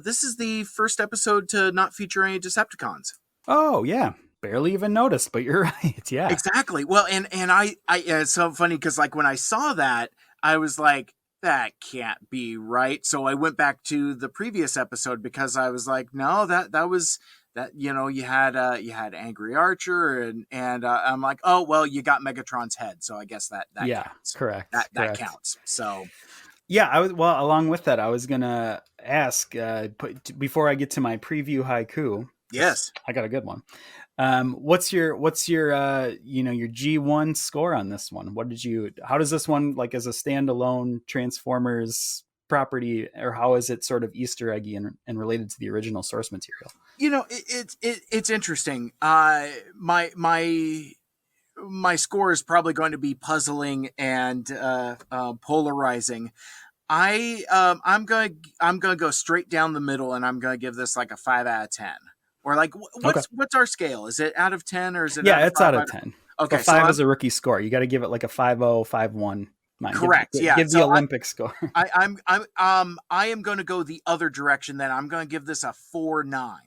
Speaker 1: This is the first episode to not feature any Decepticons.
Speaker 2: Oh yeah, barely even noticed, but you're right. Yeah,
Speaker 1: exactly. Well, and I it's so funny because when I saw that, I was like, that can't be right. So I went back to the previous episode because I was like, no, that was that, you had Angry Archer and I'm like, oh, well, you got Megatron's head. So I guess that counts.
Speaker 2: Correct.
Speaker 1: That counts. So
Speaker 2: yeah, along with that, I was going to ask before I get to my preview haiku.
Speaker 1: Yes,
Speaker 2: I got a good one. What's your your G1 score on this one? How does this one, as a standalone Transformers property, or how is it sort of Easter eggy and related to the original source material?
Speaker 1: It's interesting. My score is probably going to be puzzling and polarizing. I'm gonna go straight down the middle, and I'm gonna give this a 5 out of 10. Or what's our scale? Is it out of 10 or is it?
Speaker 2: Yeah, it's out of 10.
Speaker 1: Okay,
Speaker 2: 5 is a rookie score. You got to give it a 5.0, 5.1.
Speaker 1: Correct.
Speaker 2: Give the Olympic score.
Speaker 1: I am going to go the other direction. Then I'm going to give this a 4.9.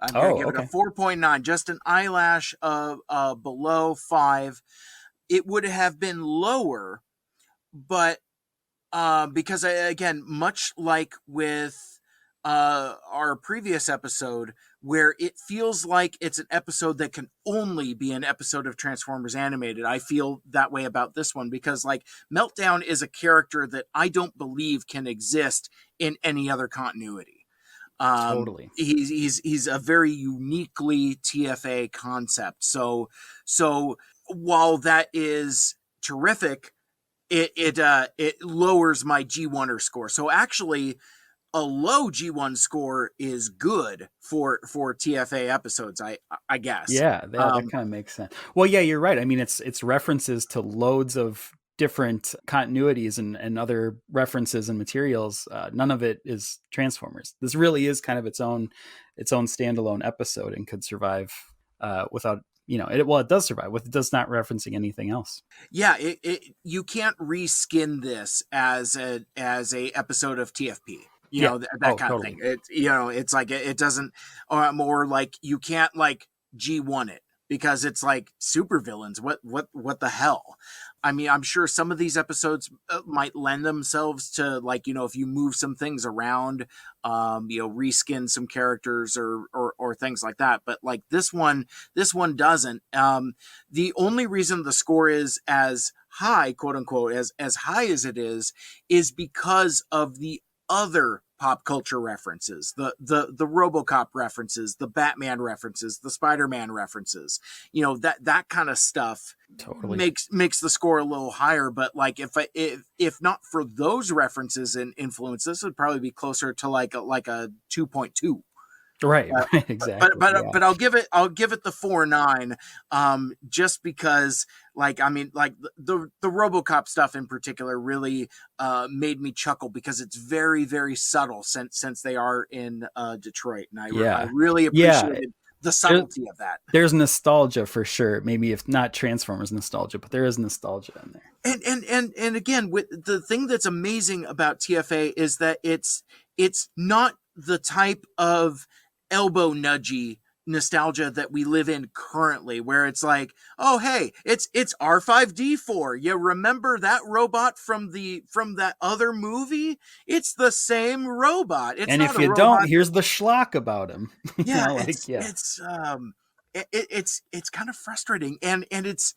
Speaker 1: I'm going to give it a 4.9, just an eyelash below 5. It would have been lower, but because again, much like with our previous episode, where it feels like it's an episode that can only be an episode of Transformers Animated, I feel that way about this one because Meltdown is a character that I don't believe can exist in any other continuity.
Speaker 2: Totally.
Speaker 1: He's a very uniquely TFA concept. So while that is terrific, it lowers my G1er score. So actually, a low G1 score is good for TFA episodes, I guess.
Speaker 2: Yeah, that kind of makes sense. Well, yeah, you're right. I mean, it's references to loads of different continuities and other references and materials. None of it is Transformers. This really is kind of its own standalone episode and could survive without. It does survive with just not referencing anything else.
Speaker 1: Yeah, you can't reskin this as a episode of TFP. That kind of thing. It's it doesn't, or you can't G1 it because it's supervillains. What the hell? I mean, I'm sure some of these episodes might lend themselves to if you move some things around, reskin some characters or things like that. But this one doesn't. The only reason the score is as high, quote unquote, as high as it is because of the other pop culture references, the RoboCop references, the Batman references, the Spider-Man references, that kind of stuff
Speaker 2: totally
Speaker 1: makes the score a little higher. But if not for those references and influence, this would probably be closer to a 2.2.
Speaker 2: Right, exactly.
Speaker 1: But I'll give it the 4.9, just because the RoboCop stuff in particular really made me chuckle because it's very, very subtle since they are in Detroit, and I really appreciated the subtlety of that.
Speaker 2: There's nostalgia for sure. Maybe if not Transformers nostalgia, but there is nostalgia in there.
Speaker 1: And again, with the thing that's amazing about TFA is that it's not the type of elbow nudgy nostalgia that we live in currently, where it's oh hey, it's R5D4. You remember that robot from that other movie? It's the same robot.
Speaker 2: And if you don't, here's the schlock about him.
Speaker 1: Yeah, it's kind of frustrating, and it's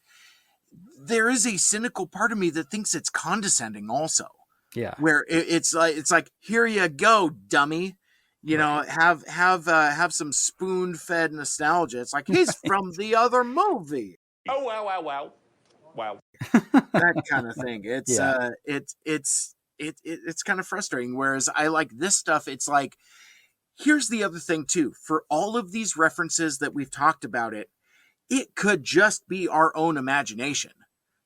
Speaker 1: there is a cynical part of me that thinks it's condescending also.
Speaker 2: Yeah.
Speaker 1: Where it's like, here you go, dummy. You know, have some spoon-fed nostalgia. It's like, he's from the other movie.
Speaker 14: Oh, wow.
Speaker 1: That kind of thing. It's
Speaker 2: Yeah.
Speaker 1: it's kind of frustrating. Whereas I like this stuff. It's like, here's the other thing too. For all of these references that we've talked about, it could just be our own imagination.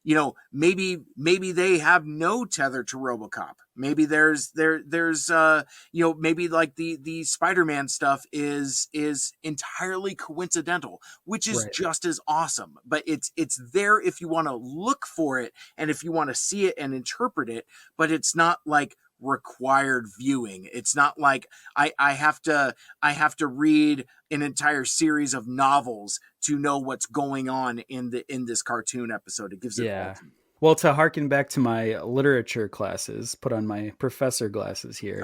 Speaker 1: You know, maybe they have no tether to RoboCop. Maybe there's you know, maybe like the Spider-Man stuff is entirely coincidental, which is just as awesome. But it's there if you want to look for it and if you want to see it and interpret it, but it's not like required viewing. It's not like I have to read an entire series of novels to know what's going on in this cartoon episode. It gives it ultimate.
Speaker 2: Well, to harken back to my literature classes, put on my professor glasses here.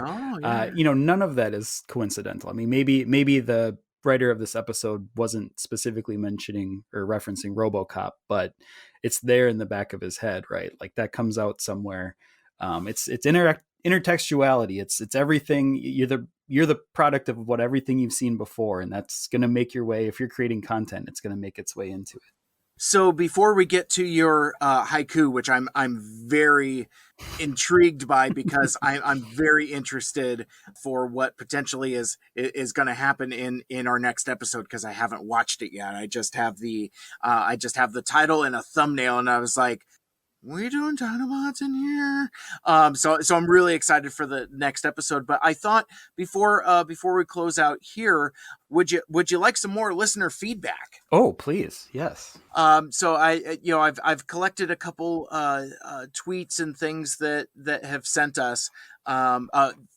Speaker 2: You know, none of that is coincidental. I mean, maybe the writer of this episode wasn't specifically mentioning or referencing RoboCop, but it's there in the back of his head, right? Like that comes out somewhere. It's intertextuality. It's everything. You're the product of what everything you've seen before, and that's going to make your way. If you're creating content, it's going to make its way into it.
Speaker 1: So before we get to your haiku, which I'm very intrigued by, because I'm very interested for what potentially is going to happen in our next episode, because I haven't watched it yet. I just have the title and a thumbnail, and I was like, we doing Dinobots in here? So I'm really excited for the next episode. But I thought before we close out here, would you like some more listener feedback?
Speaker 2: Oh, please, yes.
Speaker 1: So I've collected a couple tweets and things that have sent us,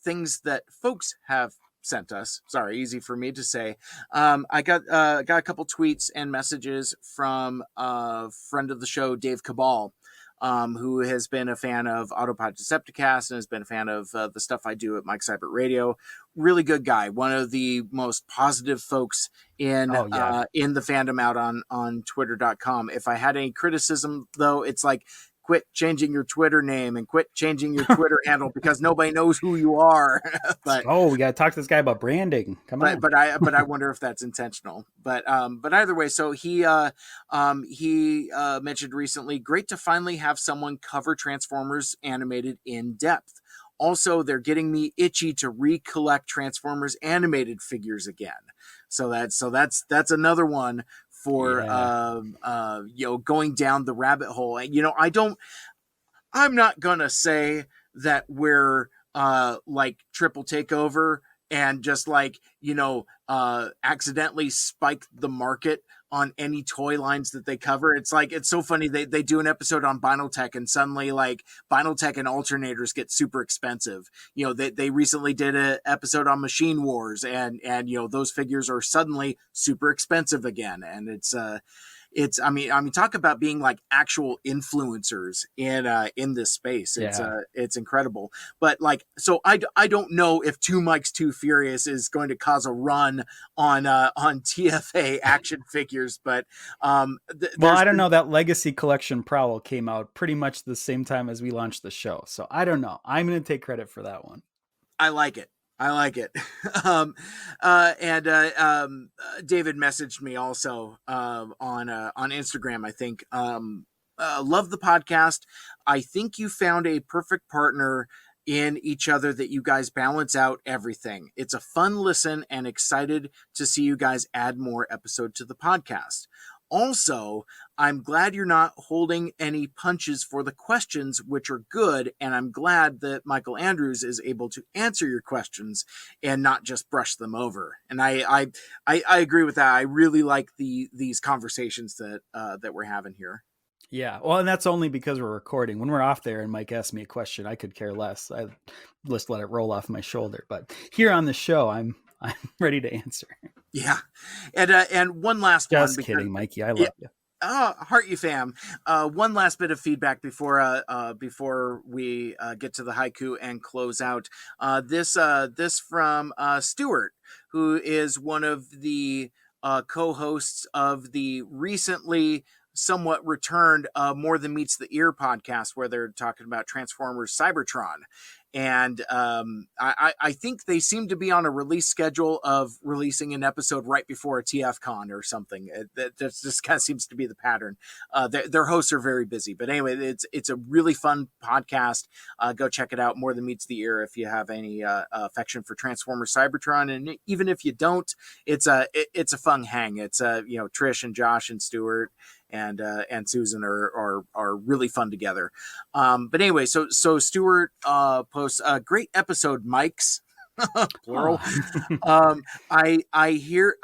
Speaker 1: things that folks have sent us. Sorry, easy for me to say. I got a couple tweets and messages from a friend of the show, Dave Cabal, who has been a fan of Autopod Decepticast and has been a fan of the stuff I do at Mike Seibert Radio. Really good guy. One of the most positive folks in the fandom out on Twitter.com. If I had any criticism, though, it's like, quit changing your Twitter name and quit changing your Twitter handle, because nobody knows who you are. But
Speaker 2: we got to talk to this guy about branding. Come on.
Speaker 1: But I wonder if that's intentional. But either way, so he mentioned recently, great to finally have someone cover Transformers animated in depth. Also, they're getting me itchy to recollect Transformers animated figures again. So that's another one for going down the rabbit hole. You know, I'm not gonna say that we're like Triple Takeover and just like, accidentally spike the market on any toy lines that they cover. It's like, it's so funny. They do an episode on Binaltech and suddenly like Binaltech and alternators get super expensive. You know, they recently did an episode on Machine Wars and those figures are suddenly super expensive again. And it's I mean talk about being like actual influencers in this space. It's incredible. But like, so I don't know if Two Mikes Too Furious is going to cause a run on TFA action figures, but I
Speaker 2: don't know. That Legacy Collection Prowl came out pretty much the same time as we launched the show, so I don't know. I'm going to take credit for that one.
Speaker 1: I like it. And David messaged me also on Instagram, I think. Love the podcast. I think you found a perfect partner in each other that you guys balance out everything. It's a fun listen and excited to see you guys add more episode to the podcast. Also, I'm glad you're not holding any punches for the questions, which are good, and I'm glad that Michael Andrews is able to answer your questions and not just brush them over. And I agree with that. I really like these conversations that we're having here.
Speaker 2: Yeah, well, and that's only because we're recording. When we're off there and Mike asks me a question, I could care less. I just let it roll off my shoulder. But here on the show, I'm ready to answer.
Speaker 1: Yeah, and one last one.
Speaker 2: Just kidding, Mikey. I love you.
Speaker 1: Heart you, fam. One last bit of feedback before we get to the haiku and close out. This from Stuart, who is one of the co-hosts of the recently somewhat returned More Than Meets the Ear podcast, where they're talking about Transformers Cybertron. And I think they seem to be on a release schedule of releasing an episode right before a TFCon or something. That just kind of seems to be the pattern. Their hosts are very busy. But anyway, it's a really fun podcast. Go check it out, More Than Meets the Ear, if you have any affection for Transformers Cybertron. And even if you don't, it's a fun hang. It's Trish and Josh and Stuart and Susan are really fun together. But anyway, so Stuart posts a great episode, Mike's plural. I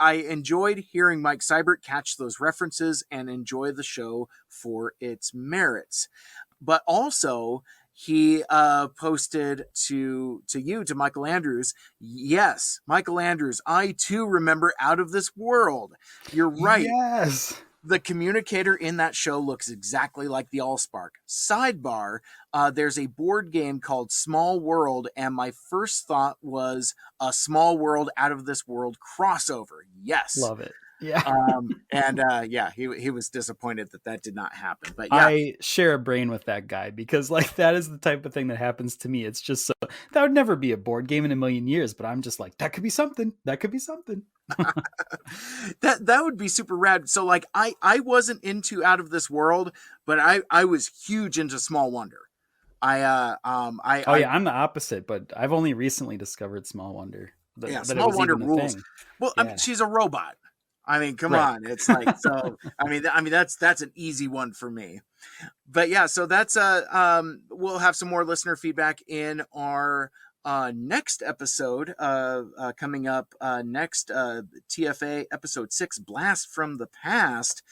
Speaker 1: enjoyed hearing Mike Seibert catch those references and enjoy the show for its merits. But also, he posted to Michael Andrews. Yes, Michael Andrews, I too remember Out of This World. You're right.
Speaker 2: Yes.
Speaker 1: The communicator in that show looks exactly like the Allspark. Sidebar, there's a board game called Small World, and my first thought was a Small World Out of This World crossover. Yes.
Speaker 2: Love it. Yeah.
Speaker 1: He was disappointed that did not happen. But yeah.
Speaker 2: I share a brain with that guy, because like that is the type of thing that happens to me. It's just that would never be a board game in a million years, but I'm just like, that could be something. That could be something.
Speaker 1: that would be super rad. So like I wasn't into Out of This World, but I was huge into Small Wonder. I'm
Speaker 2: the opposite, but I've only recently discovered Small Wonder.
Speaker 1: Small Wonder rules. Well,
Speaker 2: yeah.
Speaker 1: I mean, she's a robot. I mean, come on. It's like, so, I mean, that's an easy one for me, but yeah, so that's, we'll have some more listener feedback in our, next episode, coming up, next, TFA episode 6, Blast from the Past.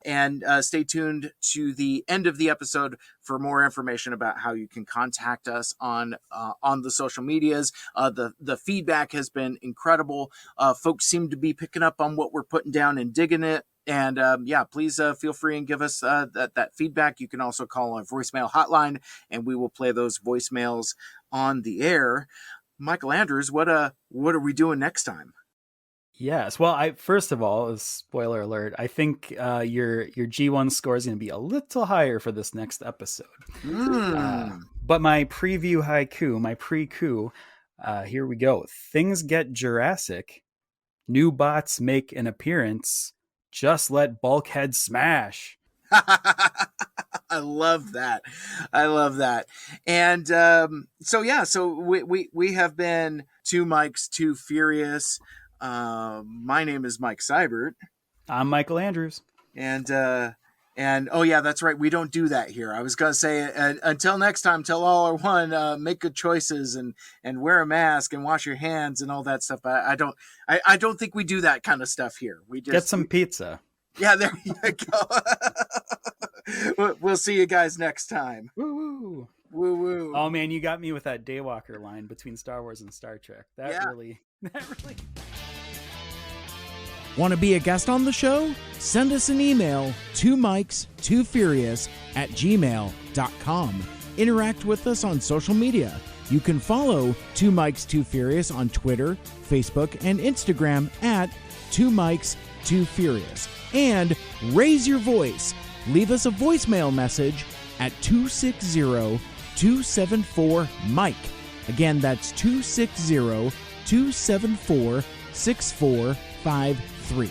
Speaker 1: And, stay tuned to the end of the episode for more information about how you can contact us on the social medias. The feedback has been incredible. Folks seem to be picking up on what we're putting down and digging it. And please feel free and give us that feedback. You can also call our voicemail hotline, and we will play those voicemails on the air. Michael Andrews, what are we doing next time?
Speaker 2: Yes. Well, first of all, spoiler alert, I think your G1 score is going to be a little higher for this next episode. But my preview haiku, my pre-coup, here we go. Things get Jurassic. New bots make an appearance. Just let Bulkhead smash.
Speaker 1: I love that. And so we have been Two Mikes, Too Furious. My name is Mike Seibert.
Speaker 2: I'm Michael Andrews.
Speaker 1: And oh yeah, that's right. We don't do that here. I was going to say, until next time, tell all or one, make good choices and wear a mask and wash your hands and all that stuff. I don't think we do that kind of stuff here. We just
Speaker 2: get some pizza.
Speaker 1: Yeah, there you go. We'll see you guys next time.
Speaker 2: Woo woo.
Speaker 1: Woo woo.
Speaker 2: Oh man, you got me with that Daywalker line between Star Wars and Star Trek. That really.
Speaker 4: Want to be a guest on the show? Send us an email, 2mikes2furious@gmail.com. Interact with us on social media. You can follow 2mikes2furious on Twitter, Facebook, and Instagram at 2mikes2furious. And raise your voice. Leave us a voicemail message at 260-274-MIKE. Again, that's 260-274-6453.